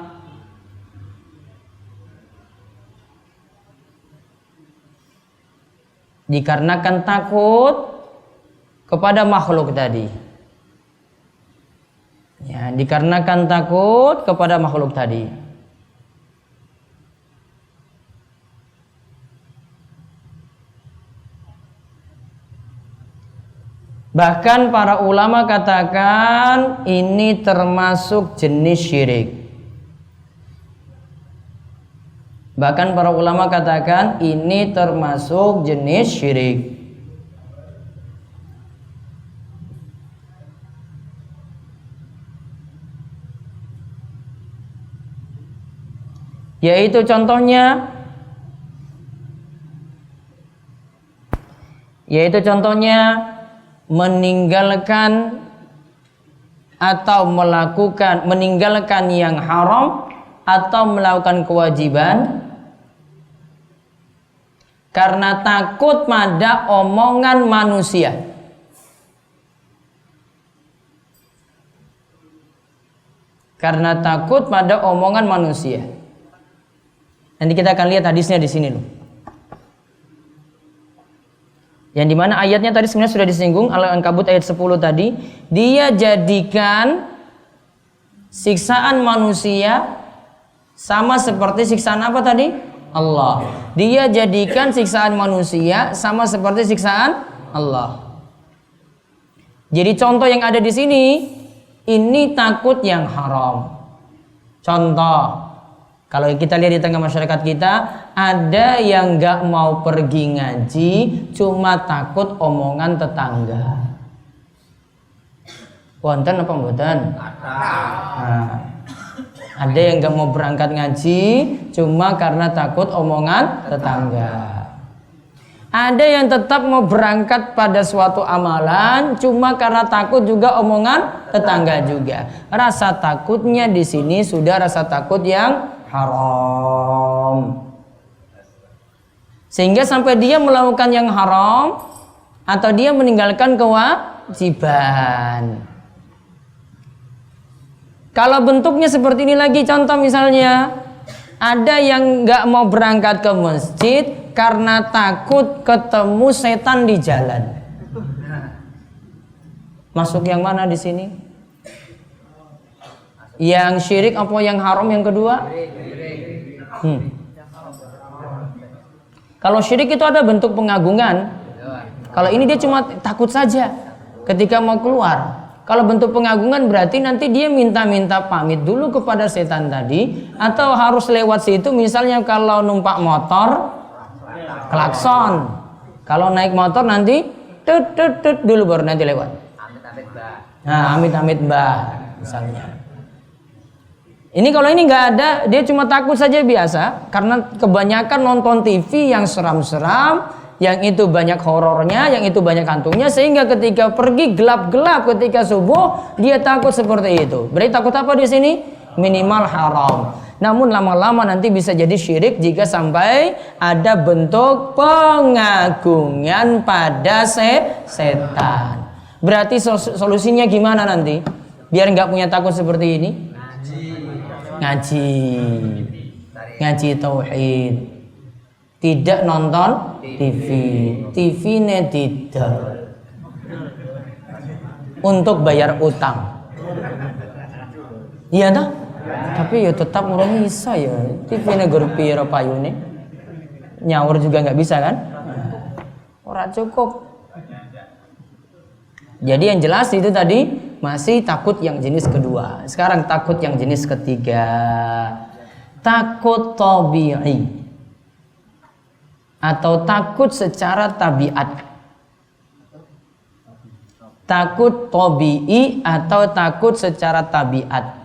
dikarenakan takut kepada makhluk tadi. Ya, dikarenakan takut kepada makhluk tadi. Bahkan para ulama katakan ini termasuk jenis syirik. Bahkan para ulama katakan ini termasuk jenis syirik. Yaitu contohnya meninggalkan atau meninggalkan yang haram atau melakukan kewajiban karena takut pada omongan manusia. Karena takut pada omongan manusia. Nanti kita akan lihat hadisnya di sini loh. Yang dimana ayatnya tadi sebenarnya sudah disinggung, Al-Ankabut ayat 10 tadi. Dia jadikan siksaan manusia sama seperti siksaan apa tadi? Allah. Dia jadikan siksaan manusia sama seperti siksaan Allah. Jadi contoh yang ada di sini, ini takut yang haram. Contoh, kalau kita lihat di tengah masyarakat kita, ada yang gak mau pergi ngaji cuma takut omongan tetangga. Wonten apa mboten? Nah, ada yang gak mau berangkat ngaji cuma karena takut omongan tetangga. Ada yang tetap mau berangkat pada suatu amalan cuma karena takut juga omongan tetangga juga. Rasa takutnya di sini sudah rasa takut yang haram. Sehingga sampai dia melakukan yang haram atau dia meninggalkan kewajiban. Kalau bentuknya seperti ini lagi, contoh misalnya ada yang nggak mau berangkat ke masjid karena takut ketemu setan di jalan. Masuk yang mana di sini? Yang syirik apa yang haram yang kedua? Kalau syirik itu ada bentuk pengagungan. Kalau ini dia cuma takut saja ketika mau keluar. Kalau bentuk pengagungan berarti nanti dia minta-minta pamit dulu kepada setan tadi, atau harus lewat situ. Misalnya kalau numpak motor klakson, kalau naik motor nanti tut dulu baru nanti lewat. Amit-amit mbah. Nah, amit-amit mbah misalnya. Ini kalau ini nggak ada, dia cuma takut saja biasa karena kebanyakan nonton TV yang seram-seram, yang itu banyak horornya, yang itu banyak hantungnya, sehingga ketika pergi gelap-gelap ketika subuh dia takut seperti itu. Berarti takut apa di sini? Minimal haram. Namun lama-lama nanti bisa jadi syirik jika sampai ada bentuk pengagungan pada setan. Berarti solusinya gimana nanti? Biar nggak punya takut seperti ini? Ngaji tauhid, tidak nonton TV ne tidak untuk bayar utang, iya dah. Tapi ya tetap urung bisa ya, TV ne gerpi payune nyaur juga nggak bisa kan, ora cukup. Jadi yang jelas itu tadi masih takut yang jenis kedua. Sekarang takut yang jenis ketiga. Takut tabi'i atau takut secara tabiat? Takut tabi'i atau takut secara tabiat?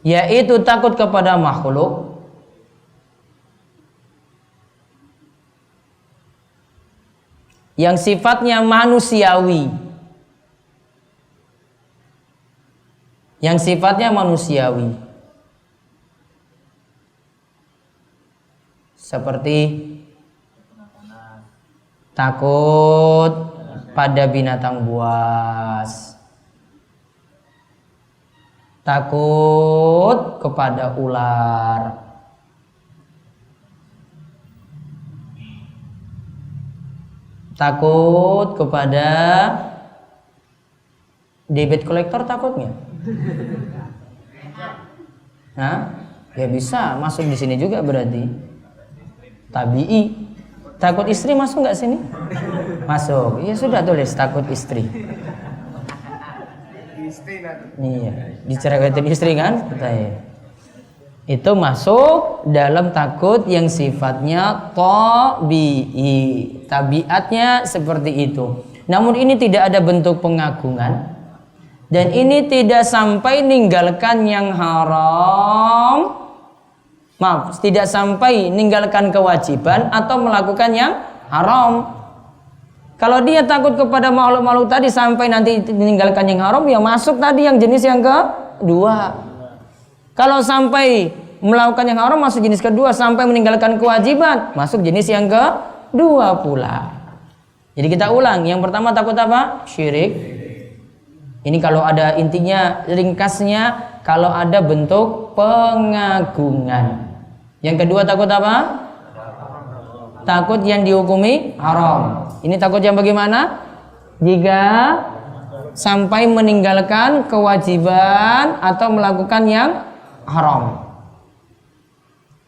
Yaitu takut kepada makhluk yang sifatnya manusiawi. Yang sifatnya manusiawi. Seperti takut pada binatang buas, takut kepada ular, takut kepada debit kolektor, takutnya. Nah, ya bisa masuk di sini juga berarti. Tabi'i. Takut istri masuk nggak sini? Masuk. Ya sudah, tulis takut istri. Iya, dicerewetin istri kan? Itu masuk dalam takut yang sifatnya tabi'i. Tabiatnya seperti itu. Namun ini tidak ada bentuk pengagungan. Dan ini tidak sampai meninggalkan yang haram. Maaf, tidak sampai meninggalkan kewajiban atau melakukan yang haram. Kalau dia takut kepada makhluk-makhluk tadi sampai nanti meninggalkan yang haram, ya masuk tadi yang jenis yang kedua. Kalau sampai melakukan yang haram, masuk jenis kedua. Sampai meninggalkan kewajiban, masuk jenis yang kedua pula. Jadi kita ulang. Yang pertama takut apa? Syirik. Ini kalau ada intinya, ringkasnya, kalau ada bentuk pengagungan. Yang kedua takut apa? Takut yang dihukumi haram. Ini takut yang bagaimana? Jika sampai meninggalkan kewajiban atau melakukan yang haram.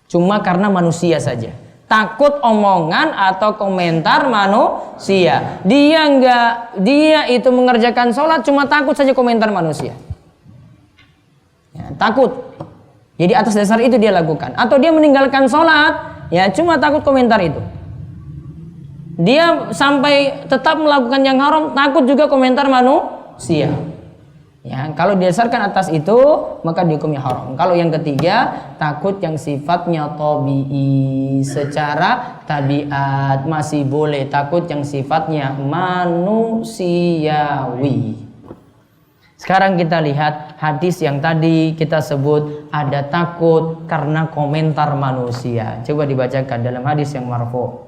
Cuma karena manusia saja. Takut omongan atau komentar manusia. Dia itu mengerjakan sholat cuma takut saja komentar manusia. Ya, takut. Jadi atas dasar itu dia lakukan. Atau dia meninggalkan sholat, ya cuma takut komentar itu. Dia sampai tetap melakukan yang haram, takut juga komentar manusia. Ya, kalau didasarkan atas itu, maka dihukumnya haram. Kalau yang ketiga, takut yang sifatnya tabi'i, secara tabiat masih boleh. Takut yang sifatnya manusiawi. Sekarang kita lihat hadis yang tadi kita sebut ada takut karena komentar manusia. Coba dibacakan dalam hadis yang marfu.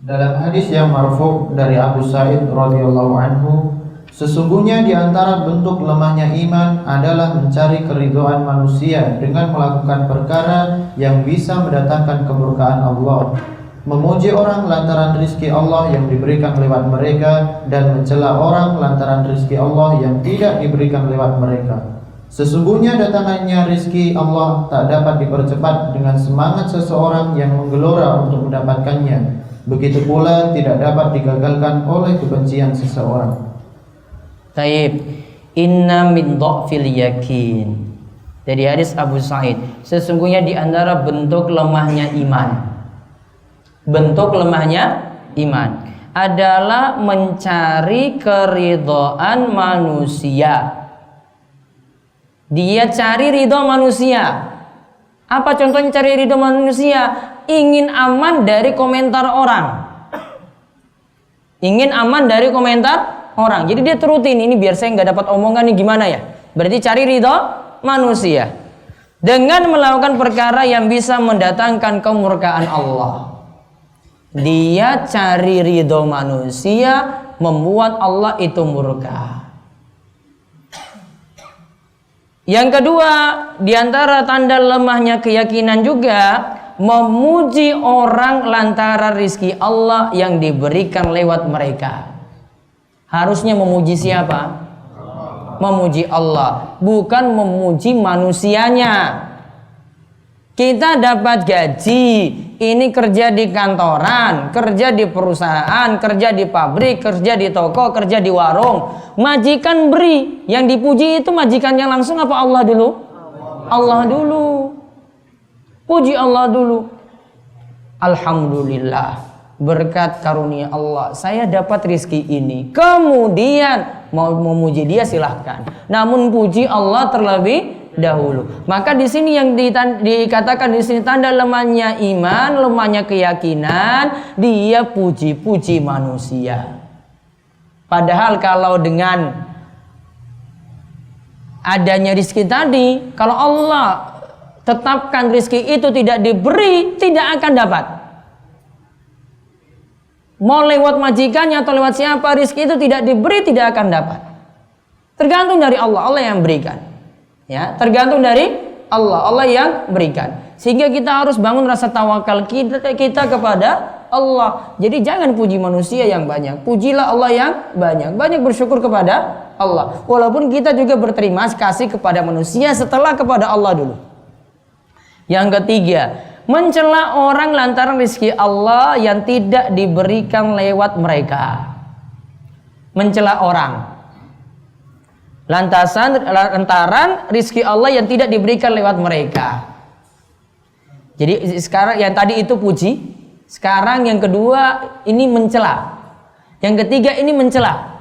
Dalam hadis yang marfu dari Abu Sa'id radhiyallahu anhu, sesungguhnya di antara bentuk lemahnya iman adalah mencari keridhaan manusia dengan melakukan perkara yang bisa mendatangkan kemurkaan Allah. Memuji orang lantaran rizki Allah yang diberikan lewat mereka dan mencela orang lantaran rizki Allah yang tidak diberikan lewat mereka. Sesungguhnya datangannya rizki Allah tak dapat dipercepat dengan semangat seseorang yang menggelora untuk mendapatkannya. Begitu pula tidak dapat digagalkan oleh kebencian seseorang. Taib, inna min dha'fil yakin. Dari hadis Abu Sa'id, sesungguhnya di antara bentuk lemahnya iman. Bentuk lemahnya iman adalah mencari keridhaan manusia. Dia cari ridho manusia. Apa contohnya cari ridho manusia? Ingin aman dari komentar orang. Ingin aman dari komentar orang. Jadi dia turutin, ini biar saya nggak dapat omongan nih gimana ya. Berarti cari ridho manusia dengan melakukan perkara yang bisa mendatangkan kemurkaan Allah. Dia cari ridho manusia, membuat Allah itu murka. Yang kedua, diantara tanda lemahnya keyakinan juga memuji orang lantaran rizki Allah yang diberikan lewat mereka. Harusnya memuji siapa? Memuji Allah, bukan memuji manusianya. Kita dapat gaji, ini kerja di kantoran, kerja di perusahaan, kerja di pabrik, kerja di toko, kerja di warung. Majikan beri, yang dipuji itu majikannya langsung apa Allah dulu? Allah dulu. Puji Allah dulu. Alhamdulillah, berkat karunia Allah saya dapat rizki ini. Kemudian mau memuji dia silahkan, namun puji Allah terlebih dahulu. Maka di sini yang dikatakan di sini tanda lemahnya iman, lemahnya keyakinan, dia puji-puji manusia. Padahal kalau dengan adanya rizki tadi, kalau Allah tetapkan rizki itu tidak diberi, tidak akan dapat. Mau lewat majikannya atau lewat siapa, rizki itu tidak diberi, tidak akan dapat. Tergantung dari Allah, Allah yang berikan. Ya, tergantung dari Allah, Allah yang berikan. Sehingga kita harus bangun rasa tawakal kita kepada Allah. Jadi jangan puji manusia yang banyak, pujilah Allah yang banyak. Banyak bersyukur kepada Allah. Walaupun kita juga berterima kasih kepada manusia setelah kepada Allah dulu. Yang ketiga, mencela orang lantaran rezeki Allah yang tidak diberikan lewat mereka. Mencela orang lantaran rizki Allah yang tidak diberikan lewat mereka. Jadi sekarang yang tadi itu puji, sekarang yang kedua ini mencela, yang ketiga ini mencela.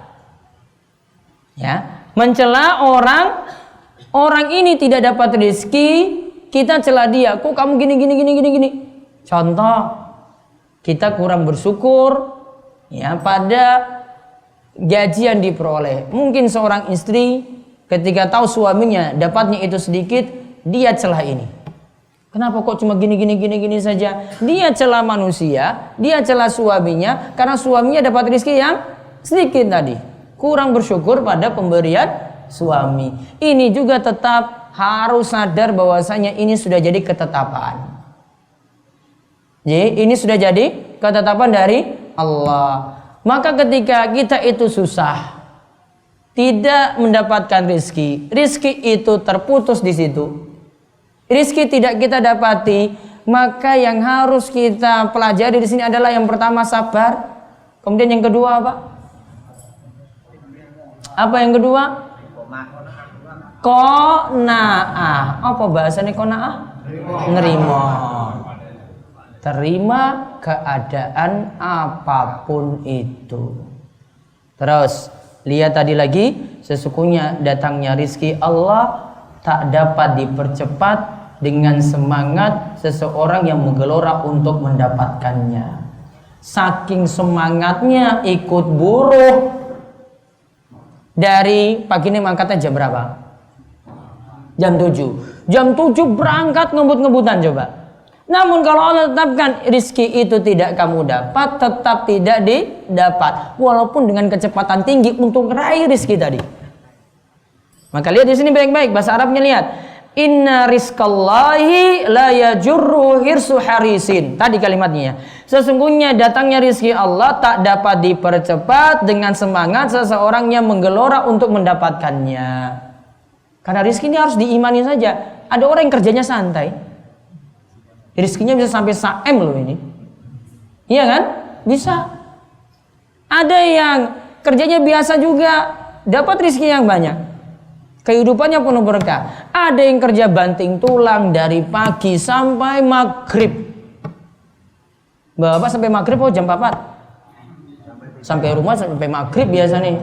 Ya, mencela orang ini tidak dapat rizki, kita cela dia, kok kamu gini. Contoh, kita kurang bersyukur ya pada gaji yang diperoleh. Mungkin seorang istri ketika tahu suaminya dapatnya itu sedikit, dia celah ini. Kenapa kok cuma gini saja? Dia celah manusia, dia celah suaminya karena suaminya dapat rezeki yang sedikit tadi. Kurang bersyukur pada pemberian suami. Ini juga tetap harus sadar bahwasanya ini sudah jadi ketetapan. Jadi ini sudah jadi ketetapan dari Allah. Maka ketika kita itu susah, tidak mendapatkan rizki itu terputus di situ, rizki tidak kita dapati, maka yang harus kita pelajari di sini adalah yang pertama sabar, kemudian yang kedua apa? Apa yang kedua? Qanaah. Apa bahasanya qanaah? Nerima. Terima keadaan apapun itu. Terus lihat tadi lagi, sesungguhnya datangnya rizki Allah tak dapat dipercepat dengan semangat seseorang yang menggelora untuk mendapatkannya. Saking semangatnya ikut buruh, dari pagi ini mangkatnya jam berapa? Jam 7. Jam 7 berangkat ngebut-ngebutan coba. Namun kalau Allah tetapkan rizki itu tidak kamu dapat, tetap tidak didapat, walaupun dengan kecepatan tinggi untuk meraih rizki tadi. Maka lihat di sini baik-baik, bahasa Arabnya lihat. Inna rizqallahi la yajurru hirsu harisin. Tadi kalimatnya. Sesungguhnya datangnya rizki Allah tak dapat dipercepat dengan semangat seseorang yang menggelora untuk mendapatkannya. Karena rizki ini harus diimani saja. Ada orang yang kerjanya santai, rizkinya bisa sampai 1 M loh ini. Iya kan? Bisa. Ada yang kerjanya biasa juga dapat rizki yang banyak. Kehidupannya penuh berkah. Ada yang kerja banting tulang dari pagi sampai maghrib. Bapak sampai maghrib jam 4? Sampai rumah sampai maghrib biasa nih.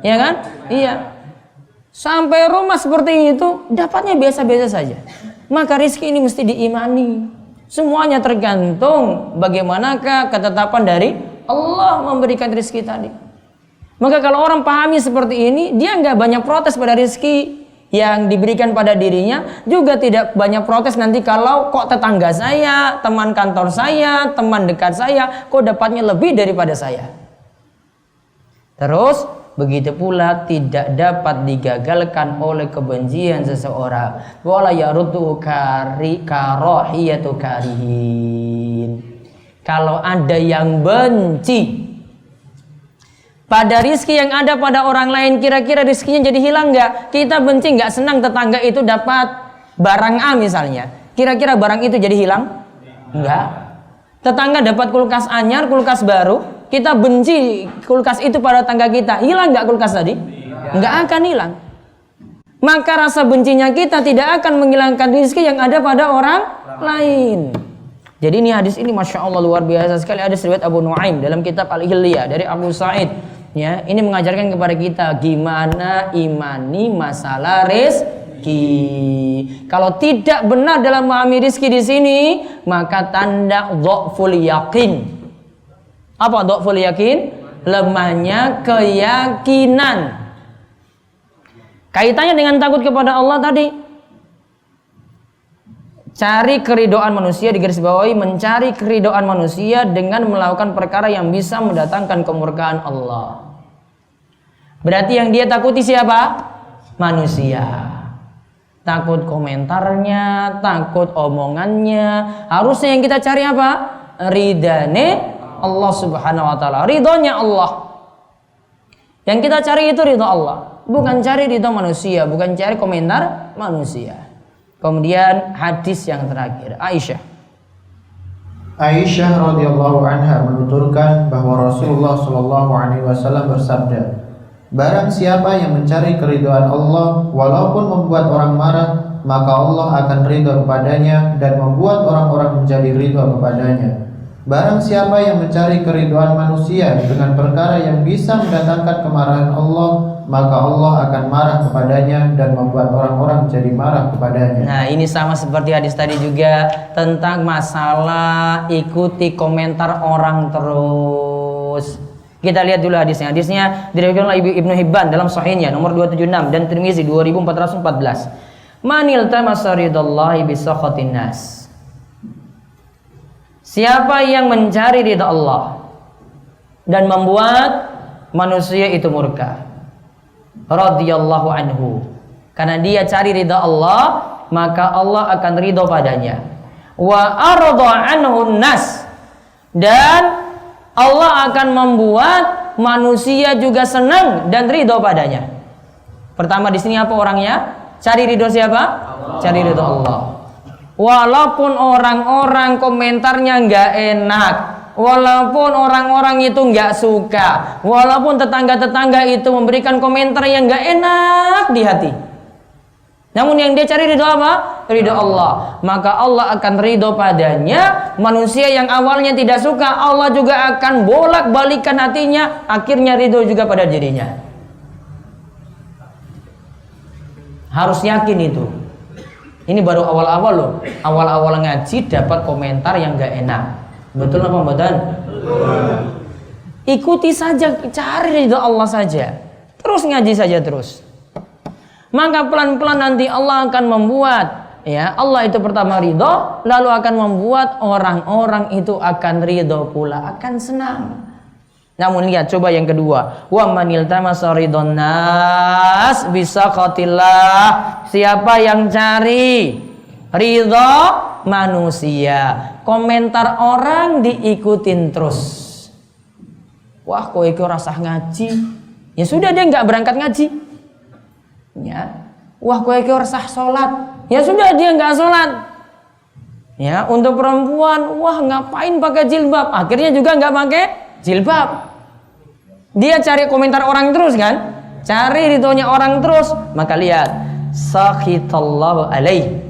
Iya kan? Iya. Sampai rumah seperti itu dapatnya biasa-biasa saja. Maka rizki ini mesti diimani. Semuanya tergantung bagaimanakah ketetapan dari Allah memberikan rizki tadi. Maka kalau orang pahami seperti ini, dia nggak banyak protes pada rizki yang diberikan pada dirinya, juga tidak banyak protes nanti kalau kok tetangga saya, teman kantor saya, teman dekat saya, kok dapatnya lebih daripada saya. Terus begitu pula tidak dapat digagalkan oleh kebencian seseorang. Wala yaruddu karahiyatu karihin. Kalau ada yang benci pada rizki yang ada pada orang lain, kira-kira rizkinya jadi hilang nggak? Kita benci, nggak senang tetangga itu dapat barang A misalnya. Kira-kira barang itu jadi hilang? Enggak. Tetangga dapat kulkas anyar, kulkas baru, kita benci kulkas itu pada tetangga kita, hilang enggak kulkas tadi? Enggak akan hilang. Maka rasa bencinya kita tidak akan menghilangkan rezeki yang ada pada orang lain. Jadi ini hadis ini Masya Allah luar biasa sekali. Ada riwayat Abu Nuaim dalam kitab Al-Hilyah dari Abu Sa'id. Ya, ini mengajarkan kepada kita gimana imani masalah rezeki. Kalau tidak benar dalam memahami rezeki di sini, maka tanda dhaful yakin. Apa dhaful yakin? Lemahnya keyakinan. Kaitannya dengan takut kepada Allah tadi. Cari keridhaan manusia, digarisbawahi mencari keridhaan manusia dengan melakukan perkara yang bisa mendatangkan kemurkaan Allah. Berarti yang dia takuti siapa? Manusia. Takut komentarnya, takut omongannya. Harusnya yang kita cari apa? Ridhane Allah Subhanahu wa taala, ridhonya Allah. Yang kita cari itu ridho Allah, bukan cari ridho manusia, bukan cari komentar manusia. Kemudian hadis yang terakhir, Aisyah radhiyallahu anha menuturkan bahwa Rasulullah shallallahu alaihi wasallam bersabda, barang siapa yang mencari keridhaan Allah walaupun membuat orang marah, maka Allah akan ridha kepadanya dan membuat orang-orang menjadi ridha kepadanya. Barang siapa yang mencari keridhaan manusia dengan perkara yang bisa mendatangkan kemarahan Allah, maka Allah akan marah kepadanya dan membuat orang-orang jadi marah kepadanya. Nah, ini sama seperti hadis tadi juga tentang masalah ikuti komentar orang terus. Kita lihat dulu hadisnya. Hadisnya diriwayatkan oleh Ibnu Hibban dalam Sahihnya nomor 276 dan Tirmizi 2414. Manil tamasaridallahi bisakhatin nas. Siapa yang mencari ridha Allah dan membuat manusia itu murka, radhiyallahu anhu, karena dia cari ridha Allah, maka Allah akan ridha padanya. Wa arda anhu nas, dan Allah akan membuat manusia juga senang dan ridha padanya. Pertama di sini apa orangnya? Cari ridha siapa? Allah. Cari ridha Allah. Walaupun orang-orang komentarnya nggak enak, walaupun orang-orang itu nggak suka, walaupun tetangga-tetangga itu memberikan komentar yang nggak enak di hati, namun yang dia cari ridho apa? Ridho Allah. Maka Allah akan ridho padanya. Manusia yang awalnya tidak suka, Allah juga akan bolak-balikan hatinya, akhirnya ridho juga pada dirinya. Harus yakin itu. Ini baru awal-awal loh. Awal-awal ngaji dapat komentar yang gak enak. Betul apa mboten? Ikuti saja, cari ridho Allah saja. Terus ngaji saja terus. Maka pelan-pelan nanti Allah akan membuat, ya, Allah itu pertama ridho, lalu akan membuat orang-orang itu akan ridho pula, akan senang. Namun lihat coba yang kedua, wa manil tamasa ridhon nas bisaqatillah. Siapa yang cari ridho manusia, komentar orang diikutin terus. Wah, kok iki ora sah ngaji. Ya sudah, dia enggak berangkat ngaji. Ya. Wah, kok iki ora sah salat. Ya sudah, dia enggak salat. Ya, untuk perempuan, wah ngapain pakai jilbab? Akhirnya juga enggak pakai jilbab. Dia cari komentar orang terus kan, cari ridhonya orang terus. Maka lihat, sakhitallahu alaih,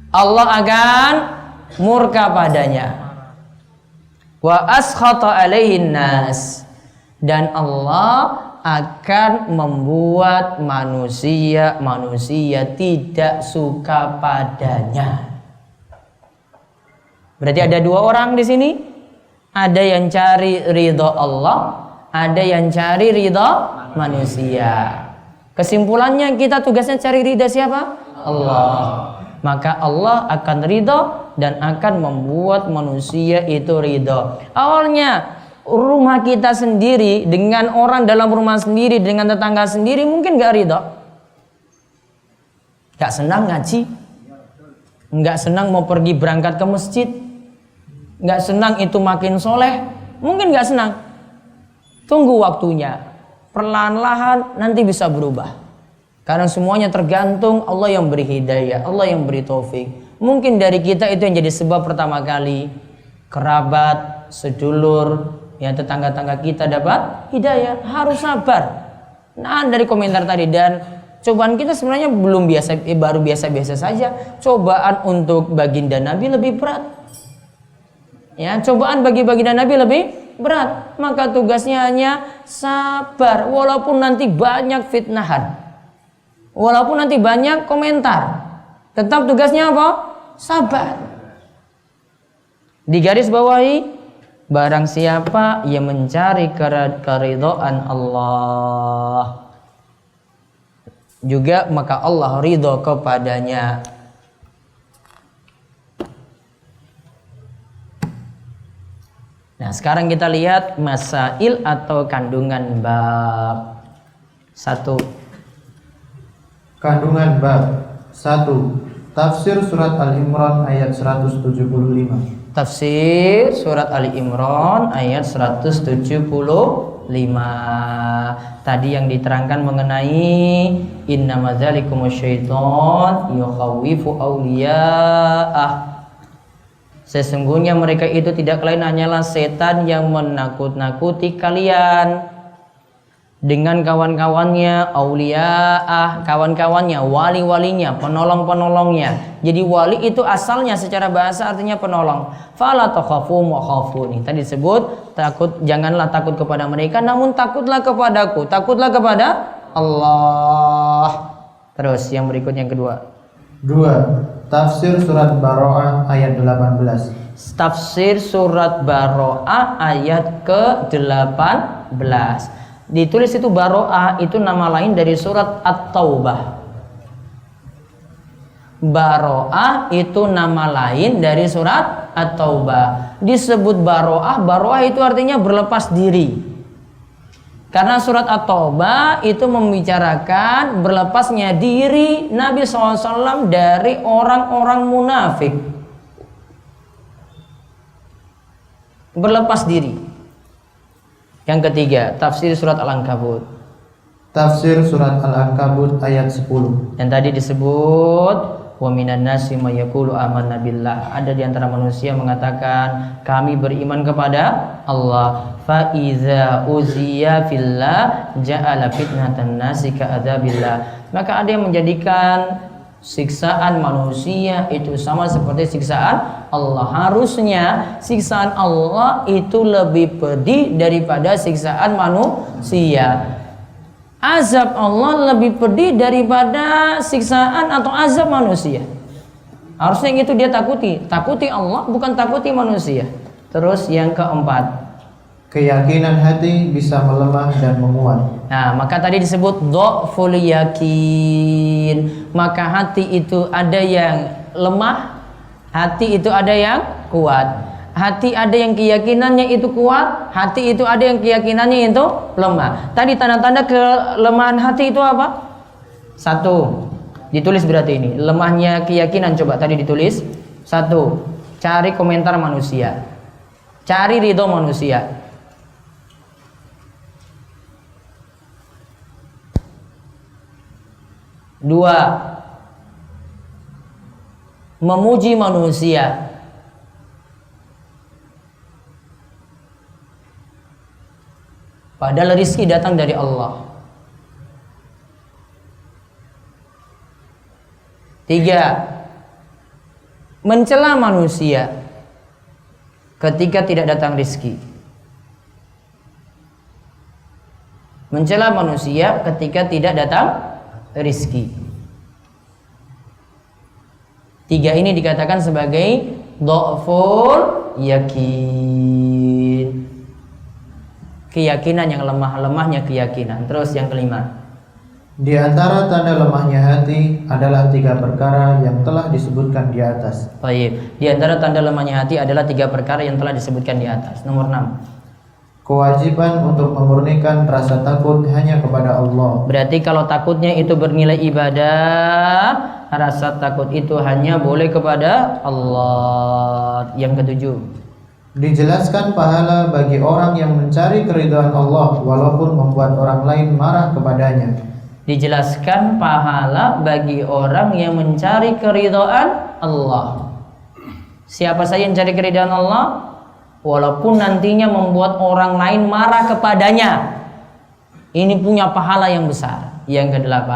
Allah akan murka padanya. Wa askhata alaihin nas, dan Allah akan membuat manusia tidak suka padanya. Berarti ada dua orang di sini. Ada yang cari ridho Allah, ada yang cari ridho manusia. Kesimpulannya kita tugasnya cari ridha siapa? Allah. Maka Allah akan ridho dan akan membuat manusia itu ridho. Awalnya rumah kita sendiri dengan orang dalam rumah sendiri, dengan tetangga sendiri mungkin gak ridho, gak senang ngaji, gak senang mau pergi berangkat ke masjid, gak senang itu makin soleh, mungkin gak senang. Tunggu waktunya, perlahan-lahan nanti bisa berubah. Karena semuanya tergantung Allah yang beri hidayah, Allah yang beri taufik. Mungkin dari kita itu yang jadi sebab pertama kali kerabat, sedulur, ya tetangga-tangga kita dapat hidayah, harus sabar. Nah, dari komentar tadi, dan cobaan kita sebenarnya belum biasa, baru biasa-biasa saja. Cobaan untuk baginda Nabi lebih berat. Ya, cobaan bagi baginda Nabi lebih berat. Maka tugasnya hanya sabar, walaupun nanti banyak fitnahan, walaupun nanti banyak komentar, tetap tugasnya apa? Sabar. Digaris bawahi, barang siapa yang mencari keridhaan Allah juga, maka Allah ridho kepadanya. Nah, sekarang kita lihat masail atau kandungan bab 1. Kandungan bab 1. Tafsir surat Al-Imran ayat 175. Tafsir surat Ali Imran ayat 175. Tadi yang diterangkan mengenai innama dzalikumus syaiton yukhawwifu awliya'ah. Sesungguhnya mereka itu tidak lain hanyalah setan yang menakut-nakuti kalian dengan kawan-kawannya, auliya'ah, kawan-kawannya, wali-walinya, penolong-penolongnya. Jadi wali itu asalnya secara bahasa artinya penolong. Fala takhafu wa khafuni. Tadi disebut takut, janganlah takut kepada mereka, namun takutlah kepadaku, takutlah kepada Allah. Terus yang berikut yang kedua. 2. Tafsir surat Baro'ah ayat 18. Tafsir surat Baro'ah ayat ke-18. Ditulis itu Baro'ah itu nama lain dari surat At-Taubah. Baro'ah itu nama lain dari surat At-Taubah. Disebut Baro'ah, Baro'ah itu artinya berlepas diri. Karena surat At-Taubah itu membicarakan berlepasnya diri Nabi SAW dari orang-orang munafik. Berlepas diri. Yang ketiga, tafsir surat Al-Ankabut. Tafsir surat Al-Ankabut ayat 10. Yang tadi disebut wa minan nasi may yaqulu amanna billah. Ada di antara manusia mengatakan kami beriman kepada Allah. Fa iza uziya fillah ja'ala fitnatan nasi ka'adzabillah. Maka ada yang menjadikan siksaan manusia itu sama seperti siksaan Allah. Harusnya siksaan Allah itu lebih pedih daripada siksaan manusia. Azab Allah lebih pedih daripada siksaan atau azab manusia. Harusnya yang itu dia takuti. Takuti Allah, bukan takuti manusia. Terus yang keempat, keyakinan hati bisa melemah dan menguat. nah, maka tadi disebut dhaful yakin. Maka hati itu ada yang lemah, hati itu ada yang kuat. Hati ada yang keyakinannya itu kuat, hati itu ada yang keyakinannya itu lemah. Tadi tanda-tanda kelemahan hati itu apa? 1. Ditulis berarti ini. Lemahnya keyakinan, coba tadi ditulis. 1. Cari komentar manusia. Cari ridho manusia. 2. Memuji manusia. 3. Padahal rizki datang dari Allah. 3. Mencela manusia ketika tidak datang rizki. Mencela manusia ketika tidak datang rizki. 3 ini dikatakan sebagai dhaful yakin. Keyakinan yang lemah-lemahnya keyakinan. Terus yang kelima. Di antara tanda lemahnya hati adalah 3 perkara yang telah disebutkan di atas. Baik. Di antara tanda lemahnya hati adalah 3 perkara yang telah disebutkan di atas. Nomor 6. Kewajiban untuk memurnikan rasa takut hanya kepada Allah. Berarti kalau takutnya itu bernilai ibadah, rasa takut itu hanya boleh kepada Allah. Yang ke-7. Dijelaskan pahala bagi orang yang mencari keridhaan Allah walaupun membuat orang lain marah kepadanya. Dijelaskan pahala bagi orang yang mencari keridhaan Allah. Siapa saja yang mencari keridhaan Allah, walaupun nantinya membuat orang lain marah kepadanya, ini punya pahala yang besar. Yang ke-8,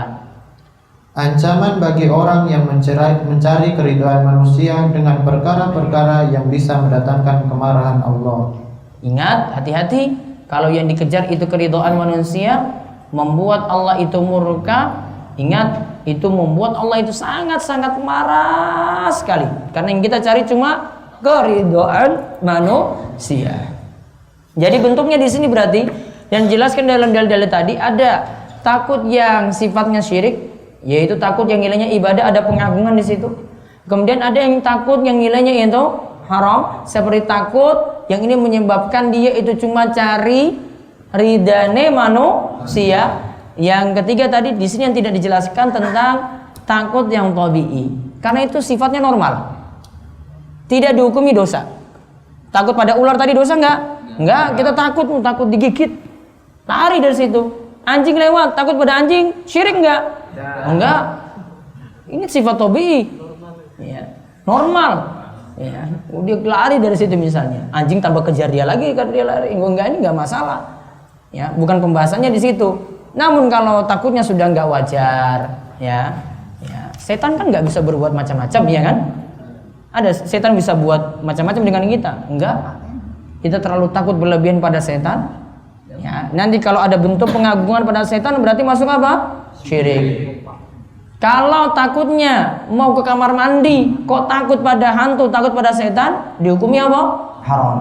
ancaman bagi orang yang mencari keridhaan manusia dengan perkara-perkara yang bisa mendatangkan kemarahan Allah. Ingat, hati-hati, kalau yang dikejar itu keridhaan manusia, membuat Allah itu murka. Ingat, itu membuat Allah itu sangat-sangat marah sekali. Karena yang kita cari cuma keridhaan manusia. Jadi bentuknya di sini berarti yang dijelaskan dalam dalil-dalil tadi, ada takut yang sifatnya syirik, yaitu takut yang nilainya ibadah, ada pengagungan di situ. Kemudian ada yang takut yang nilainya itu haram, seperti takut yang ini menyebabkan dia itu cuma cari ridane manusia. Yang ketiga tadi di sini yang tidak dijelaskan tentang takut yang tabi'i, karena itu sifatnya normal, tidak dihukumi dosa. Takut pada ular tadi dosa enggak? Enggak, kita takut digigit, lari dari situ. Anjing lewat, takut pada anjing, syirik enggak? Enggak. Ini sifat tabi'i. Ya, normal. Ya, dia lari dari situ misalnya. Anjing tambah kejar dia lagi karena dia lari. Enggak, ini enggak masalah. Ya, bukan pembahasannya di situ. Namun kalau takutnya sudah enggak wajar, ya. Setan kan enggak bisa berbuat macam-macam, ya kan? Ada setan bisa buat macam-macam dengan kita? Enggak. Kita terlalu takut berlebihan pada setan. Ya, nanti kalau ada bentuk pengagungan pada setan berarti masuk apa? Syirik. Kalau takutnya mau ke kamar mandi, kok takut pada hantu, takut pada setan, dihukumi apa? Haram.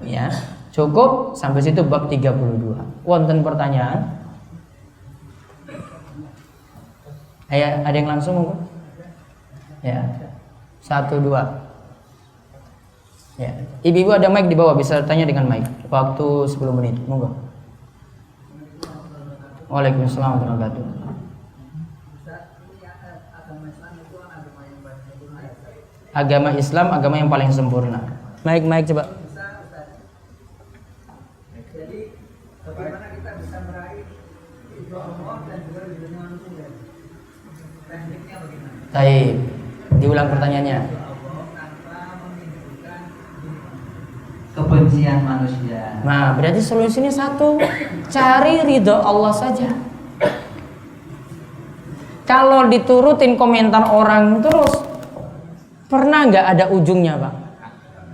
Ya, cukup sampai situ bab 32. Wonten pertanyaan? Ayo, ada yang langsung monggo? Ya. 1 2. Ya. Ibu-ibu ada mic di bawah, bisa tanya dengan mic. Waktu 10 menit, monggo. Waalaikumsalam warahmatullahi wabarakatuh. Agama Islam agama yang paling sempurna. Mic coba. Jadi bagaimana kita bisa meraih ridho Allah dan juga ridho manusia? Tekniknya bagaimana? Baik. Diulang pertanyaannya. Kebencian manusia. Nah, berarti solusinya satu, cari ridho Allah saja. Kalau diturutin komentar orang terus, pernah nggak ada ujungnya,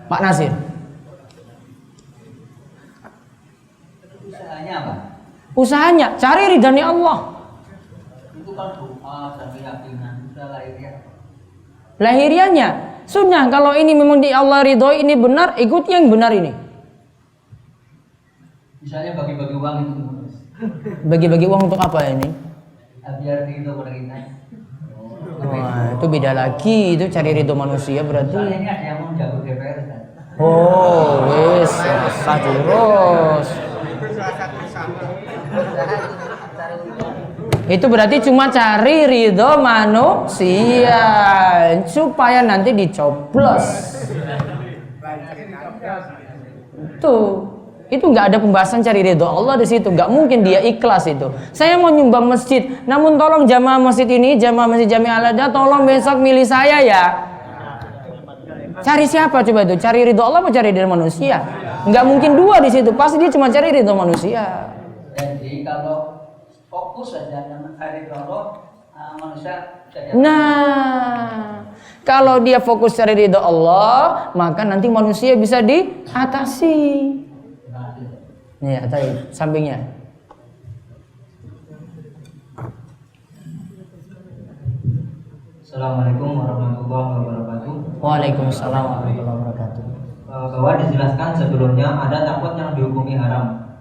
Pak Nasir? Usahanya apa? Usahanya cari ridhanya Allah. Itu kan doa dan keyakinan sudah lahirnya. Lahiriannya sunnah, kalau ini memang di Allah ridhoi, ini benar, ikuti yang benar ini. Misalnya bagi-bagi uang itu. Bagi-bagi uang untuk apa ini? Biar ridho pada kita. Wah, itu beda lagi, itu cari ridho manusia berarti. Soalnya ini ada yang mau jago DPR kan. Oh, wes, sah terus. Itu berarti cuma cari ridho manusia supaya nanti dicoblos. Itu nggak ada pembahasan cari ridho Allah di situ. Nggak mungkin dia ikhlas itu. Saya mau nyumbang masjid, namun tolong jamaah masjid ini, jamaah masjid Jami Al-Ada, tolong besok milih saya ya. Cari siapa coba itu? Cari ridho Allah atau cari ridho manusia? Nggak mungkin dua di situ. Pasti dia cuma cari ridho manusia. Jadi kalau fokus saja dengan cari ridho Allah, manusia saja. Nah, kalau dia fokus cari ridho Allah, maka nanti manusia bisa diatasi. Ya, tadi sampingnya. Assalamualaikum warahmatullahi wabarakatuh. Waalaikumsalam warahmatullahi wabarakatuh. Bahwa dijelaskan sebelumnya ada takut yang dihukumi haram,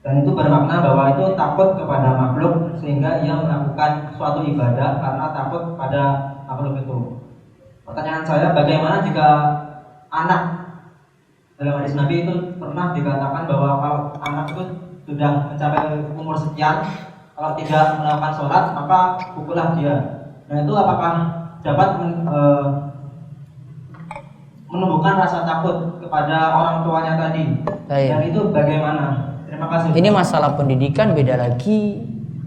dan itu bermakna bahwa itu takut kepada makhluk sehingga ia melakukan suatu ibadah karena takut pada makhluk itu. Pertanyaan saya, bagaimana jika anak, dalam hadis Nabi itu pernah dikatakan bahwa kalau anak itu sudah mencapai umur sekian, kalau tidak melakukan sholat maka pukullah dia. Nah, itu apakah dapat menumbuhkan rasa takut kepada orang tuanya tadi? Baik. Dan itu bagaimana? Terima kasih. Ini masalah pendidikan beda lagi.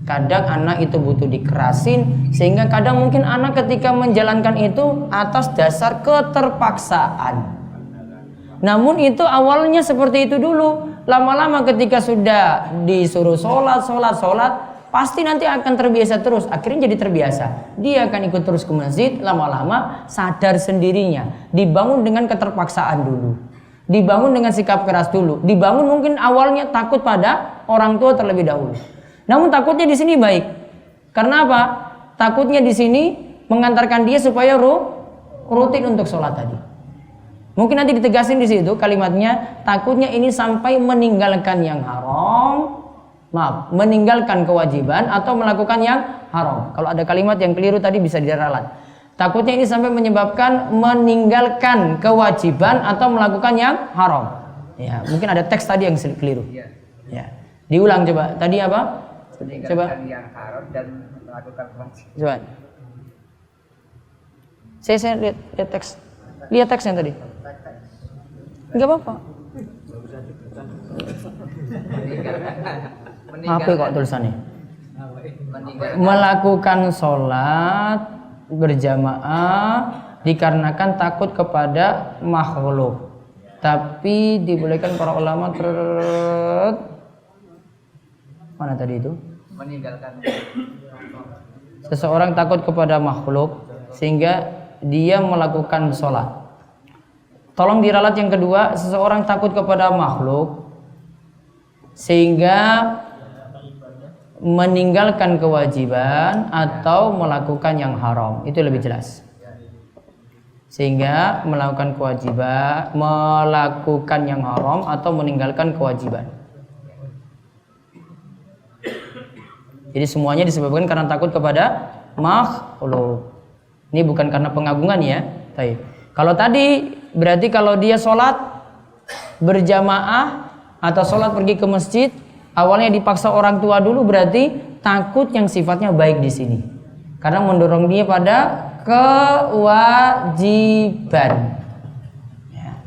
Kadang anak itu butuh dikerasin, sehingga kadang mungkin anak ketika menjalankan itu atas dasar keterpaksaan. Namun itu awalnya seperti itu dulu. Lama-lama ketika sudah disuruh sholat, pasti nanti akan terbiasa terus. Akhirnya jadi terbiasa. Dia akan ikut terus ke masjid. Lama-lama sadar sendirinya. Dibangun dengan keterpaksaan dulu. Dibangun dengan sikap keras dulu. Dibangun mungkin awalnya takut pada orang tua terlebih dahulu. Namun takutnya di sini baik. Karena apa? Takutnya di sini mengantarkan dia supaya rutin untuk sholat tadi. Mungkin nanti ditegasin di situ kalimatnya, takutnya ini sampai meninggalkan yang haram. Maaf, meninggalkan kewajiban atau melakukan yang haram. Kalau ada kalimat yang keliru tadi bisa diralat. Takutnya ini sampai menyebabkan meninggalkan kewajiban atau melakukan yang haram. Ya, mungkin ada teks tadi yang keliru. Ya. Diulang coba. Tadi apa? Coba. Yang haram dan melakukan kewajiban. Coba. Saya lihat teks. Lihat teks yang tadi. Enggak apa-apa. HP kok tulisannya? Melakukan sholat berjamaah dikarenakan takut kepada makhluk. Tapi dibolehkan para ulama mana tadi itu? Meninggalkan. Seseorang takut kepada makhluk sehingga dia melakukan sholat. Tolong diralat yang kedua, seseorang takut kepada makhluk sehingga meninggalkan kewajiban atau melakukan yang haram. Itu lebih jelas. Sehingga melakukan kewajiban, melakukan yang haram atau meninggalkan kewajiban. Jadi semuanya disebabkan karena takut kepada makhluk. Ini bukan karena pengagungan ya. Kalau tadi berarti kalau dia sholat berjamaah atau sholat pergi ke masjid, awalnya dipaksa orang tua dulu, berarti takut yang sifatnya baik di sini. Karena mendorong dia pada kewajiban. Ya.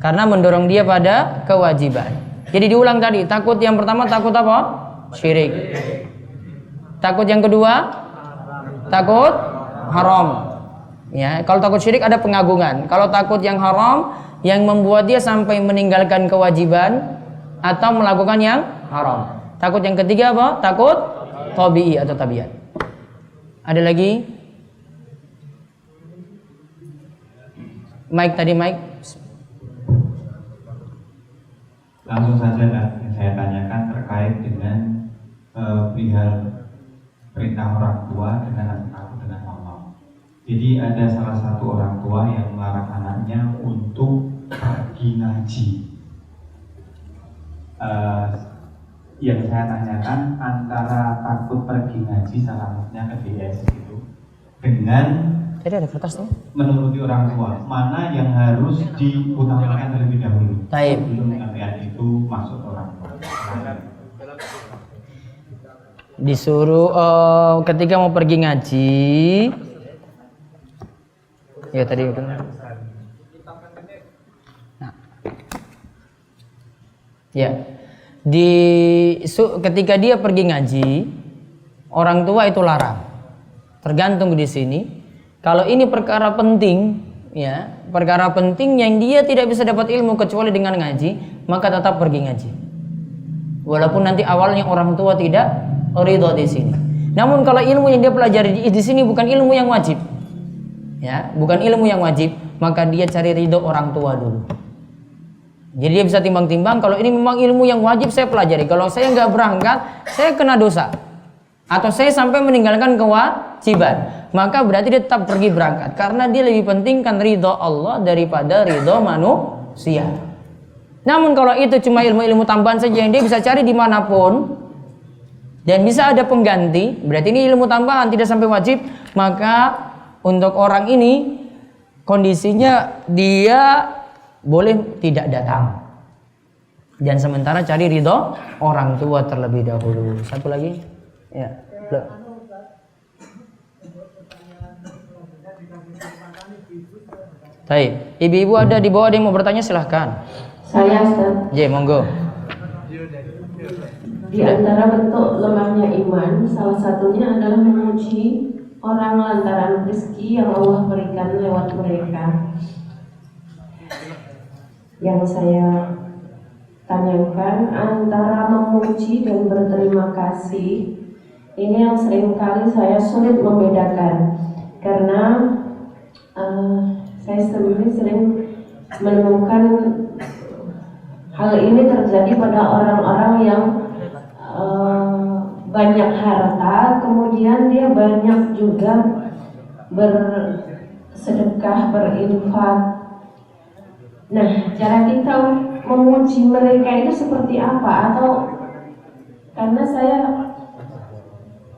Karena mendorong dia pada kewajiban. Jadi diulang tadi, takut yang pertama takut apa? Syirik. Takut yang kedua takut haram. Ya, kalau takut syirik ada pengagungan. Kalau takut yang haram yang membuat dia sampai meninggalkan kewajiban atau melakukan yang haram. Takut yang ketiga apa? Takut tabi'i atau tabiat. Ada lagi? Mike tadi Mike. Langsung saja yang saya tanyakan terkait dengan perihal perintah orang tua dengan takut dengan Allah. Jadi ada salah satu orang tua yang melarang anaknya untuk pergi ngaji. Yang saya tanyakan antara takut pergi ngaji salamnya ke DS itu dengan Jadi ada kertasnya. menuruti orang tua, mana yang harus diutamakan terlebih dahulu Taib. sebelum pengertian itu masuk orang tua. Disuruh ketika mau pergi ngaji. Ya tadi itu. Nah. Ya. Ketika dia pergi ngaji, orang tua itu larang. Tergantung di sini. Kalau ini perkara penting, ya, perkara penting yang dia tidak bisa dapat ilmu kecuali dengan ngaji, maka tetap pergi ngaji. Walaupun nanti awalnya orang tua tidak ridho di sini. Namun kalau ilmu yang dia pelajari di sini bukan ilmu yang wajib, ya, bukan ilmu yang wajib, maka dia cari ridho orang tua dulu. Jadi dia bisa timbang-timbang, kalau ini memang ilmu yang wajib saya pelajari. Kalau saya nggak berangkat, saya kena dosa. Atau saya sampai meninggalkan kewajiban. Maka berarti dia tetap pergi berangkat. Karena dia lebih pentingkan ridho Allah daripada ridho manusia. Namun kalau itu cuma ilmu-ilmu tambahan saja yang dia bisa cari dimanapun, dan bisa ada pengganti, berarti ini ilmu tambahan tidak sampai wajib. Maka untuk orang ini kondisinya dia boleh tidak datang, dan sementara cari ridho orang tua terlebih dahulu. Satu lagi, ya. Baik, ibu-ibu ada di bawah ada yang mau bertanya silahkan. Saya Ustaz. Monggo. Di antara bentuk lemahnya iman, salah satunya adalah memuji orang lantaran rezeki yang Allah berikan lewat mereka. Yang saya tanyakan antara memuji dan berterima kasih, ini yang seringkali saya sulit membedakan karena saya sendiri sering menemukan hal ini terjadi pada orang-orang yang banyak harta, kemudian dia banyak juga bersedekah, berinfak. Nah, cara kita memuji mereka itu seperti apa? Atau karena saya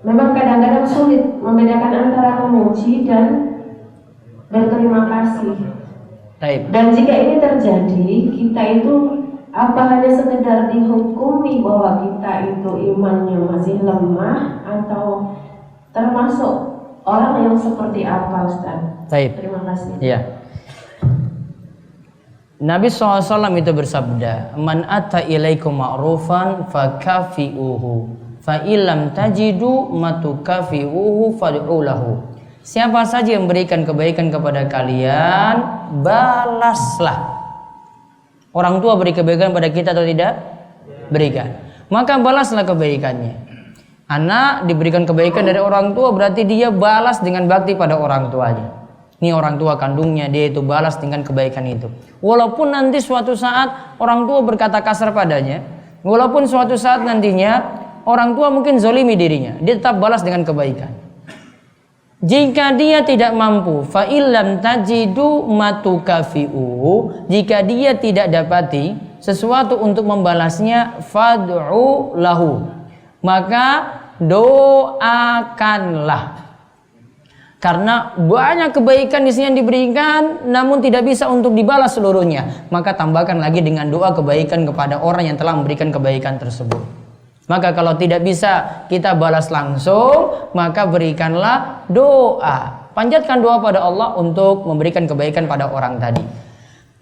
memang kadang-kadang sulit membedakan antara memuji dan berterima kasih. Dan jika ini terjadi, kita itu apa hanya sekedar dihukumi bahwa kita itu imannya masih lemah, atau termasuk orang yang seperti apa, Ustaz? Terima kasih. Iya. Nabi SAW itu bersabda, "Man ata ilaikum ma'rufan fakafi'uhu, fa illam tajidu matukafi'uhu fad'u lahu." Siapa saja yang memberikan kebaikan kepada kalian, balaslah. Orang tua beri kebaikan pada kita atau tidak? Berikan. Maka balaslah kebaikannya. Anak diberikan kebaikan dari orang tua, berarti dia balas dengan bakti pada orang tuanya. Ini orang tua kandungnya, dia itu balas dengan kebaikan itu. Walaupun nanti suatu saat orang tua berkata kasar padanya, walaupun suatu saat nantinya orang tua mungkin zolimi dirinya, dia tetap balas dengan kebaikan. Jika dia tidak mampu, fa illam tajidu matukafi'u, jika dia tidak dapati sesuatu untuk membalasnya, fad'u lahu, maka doakanlah. Karena banyak kebaikan di sini yang diberikan, namun tidak bisa untuk dibalas seluruhnya, maka tambahkan lagi dengan doa kebaikan kepada orang yang telah memberikan kebaikan tersebut. Maka kalau tidak bisa kita balas langsung, maka berikanlah doa. Panjatkan doa pada Allah untuk memberikan kebaikan pada orang tadi.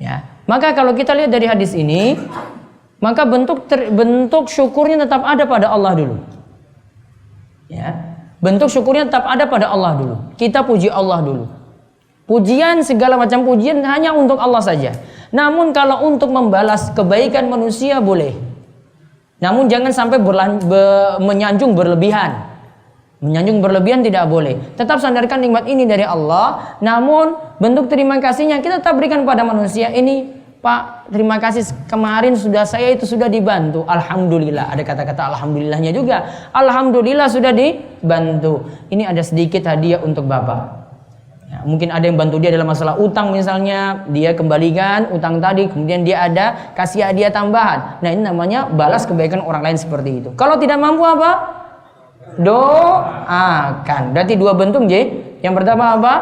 Ya. Maka kalau kita lihat dari hadis ini, maka bentuk syukurnya tetap ada pada Allah dulu. Ya. Bentuk syukurnya tetap ada pada Allah dulu. Kita puji Allah dulu. Pujian, segala macam pujian hanya untuk Allah saja. Namun kalau untuk membalas kebaikan manusia boleh. Namun jangan sampai menyanjung berlebihan. Menyanjung berlebihan tidak boleh. Tetap sandarkan nikmat ini dari Allah. Namun bentuk terima kasihnya kita tetap berikan pada manusia. Ini Pak, terima kasih kemarin saya itu sudah dibantu. Alhamdulillah. Ada kata-kata alhamdulillahnya juga. Alhamdulillah sudah dibantu. Ini ada sedikit hadiah untuk Bapak. Ya, mungkin ada yang bantu dia dalam masalah utang misalnya, dia kembalikan utang tadi, kemudian dia ada kasih hadiah tambahan. Nah, ini namanya balas kebaikan orang lain seperti itu. Kalau tidak mampu apa? Doakan. Berarti dua bentuk, J. Yang pertama apa?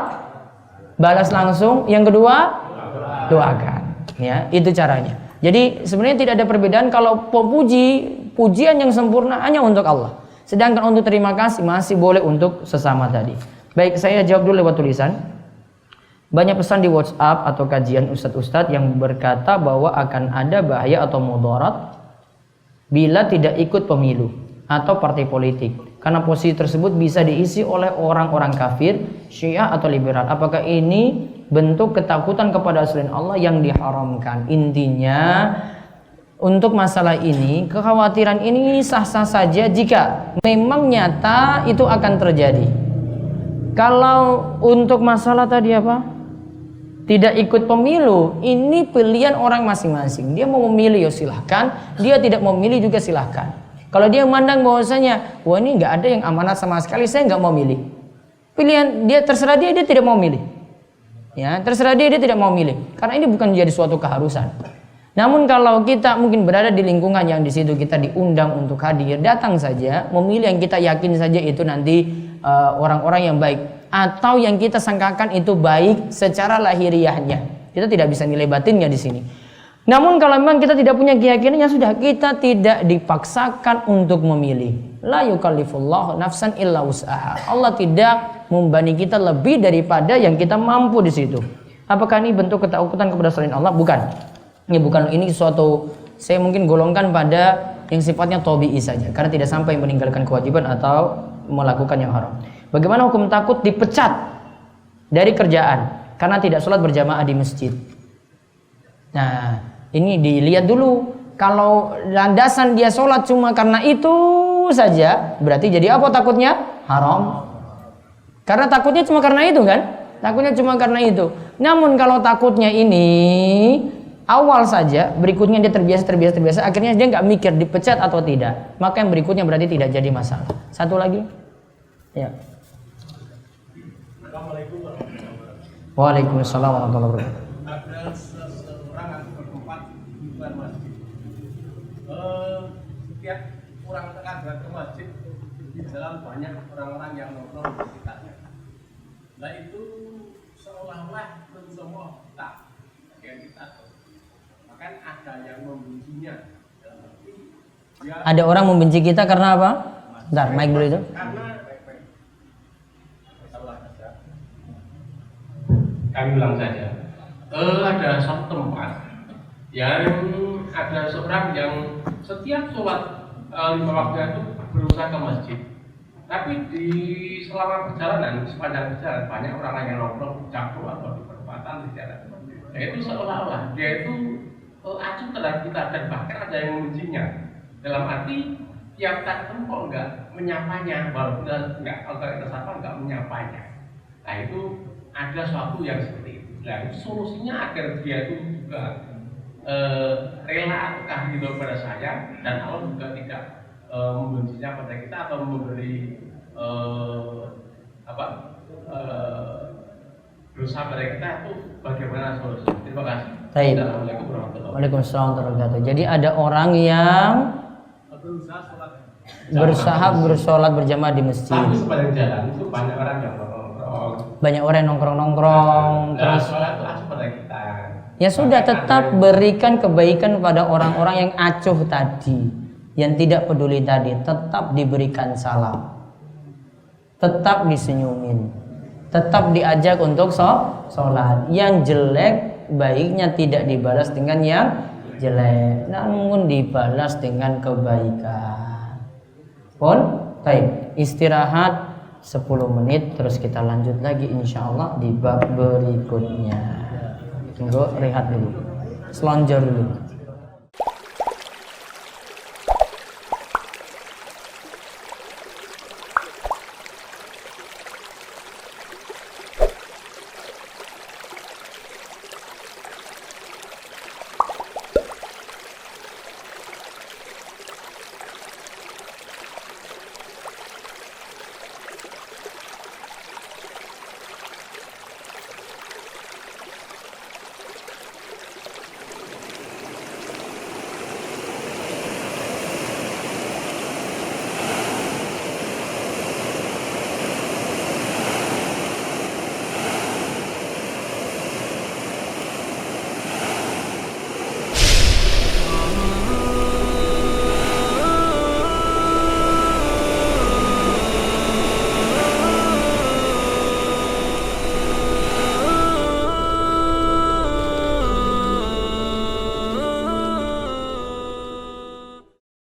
Balas langsung. Yang kedua, doakan. Ya, itu caranya. Jadi sebenarnya tidak ada perbedaan. Kalau pujian yang sempurna hanya untuk Allah. Sedangkan untuk terima kasih masih boleh untuk sesama tadi. Baik, saya jawab dulu lewat tulisan. Banyak pesan di WhatsApp atau kajian ustadz-ustadz yang berkata bahwa akan ada bahaya atau mudarat bila tidak ikut pemilu atau partai politik, karena posisi tersebut bisa diisi oleh orang-orang kafir, Syiah atau liberal. Apakah ini bentuk ketakutan kepada selain Allah yang diharamkan? Intinya untuk masalah ini, kekhawatiran ini sah-sah saja jika memang nyata itu akan terjadi. Kalau untuk masalah tadi apa? Tidak ikut pemilu, ini pilihan orang masing-masing. Dia mau memilih ya silahkan, dia tidak mau memilih juga silahkan. Kalau dia memandang bahwasanya, wah ini nggak ada yang amanat sama sekali, saya nggak mau milih. Pilihan dia, terserah dia tidak mau milih. Ya, terserah dia tidak mau milih. Karena ini bukan menjadi suatu keharusan. Namun kalau kita mungkin berada di lingkungan yang di situ kita diundang untuk hadir, datang saja, memilih yang kita yakin saja itu nanti orang-orang yang baik atau yang kita sangkakan itu baik secara lahiriahnya. Kita tidak bisa nilai batinnya di sini. Namun kalau memang kita tidak punya keyakinan, ya sudah, kita tidak dipaksakan untuk memilih. La yukallifullahu nafsan illa wus'aha. Allah tidak membebani kita lebih daripada yang kita mampu di situ. Apakah ini bentuk ketakutan kepada selain Allah? Bukan. Ini bukan, ini suatu, saya mungkin golongkan pada yang sifatnya tabi'i saja, karena tidak sampai meninggalkan kewajiban atau melakukan yang haram. Bagaimana hukum takut dipecat dari kerjaan karena tidak sholat berjamaah di masjid? Nah, ini dilihat dulu. Kalau landasan dia sholat cuma karena itu saja, berarti jadi apa takutnya? Haram. Karena takutnya cuma karena itu kan? Takutnya cuma karena itu. Namun kalau takutnya ini awal saja, berikutnya dia terbiasa, akhirnya dia nggak mikir dipecat atau tidak, maka yang berikutnya berarti tidak jadi masalah. Satu lagi, ya. Waalaikumsalam warahmatullahi wabarakatuh. Ada seseorang atau bertempat di luar masjid. Setiap orang akan berangkat ke masjid, di dalam banyak orang-orang yang nongkrong di sekitarnya. Nah itu seolah-olah semua kita, bagian kita. Bahkan ada yang membencinya. Ada orang membenci kita karena apa? Bentar, mic dulu itu. Karena kami ulang saja. Ada satu tempat yang ada seorang yang setiap sholat 5 waktu itu berusaha ke masjid. Tapi di selama perjalanan, sepanjang perjalanan banyak orang yang nongkrong campur atau di perempatan di jalan. Nah itu seolah-olah dia itu acuh terhadap kita dan bahkan ada yang membencinya. Dalam arti tiap tak tempo enggak menyapanya, walaupun kalau kita sapa enggak menyapanya. Nah itu ada sesuatu yang seperti itu. Nah solusinya agar dia itu juga rela ataukah ridho pada saya dan Allah juga tidak membencinya pada kita atau memberi dosa pada kita, itu bagaimana solusinya? Terima kasih. Baik. Assalamualaikum warahmatullahi wabarakatuh. Waalaikumsalam warahmatullahi wabarakatuh. Jadi ada orang yang berusaha bersolat berjamaah di masjid. Tapi sepanjang jalan itu banyak orang yang nongkrong. Banyak orang yang nongkrong-nongkrong terus. Sholat itu acuh pada kita. Ya sudah, tetap berikan kebaikan pada orang-orang yang acuh tadi, yang tidak peduli tadi, tetap diberikan salam, tetap disenyumin, tetap diajak untuk sholat. Yang jelek baiknya tidak dibalas dengan yang jelek, namun dibalas dengan kebaikan. Pun, baik, istirahat 10 menit, terus kita lanjut lagi insyaallah di bab berikutnya. Tunggu, rehat dulu, selonjor dulu.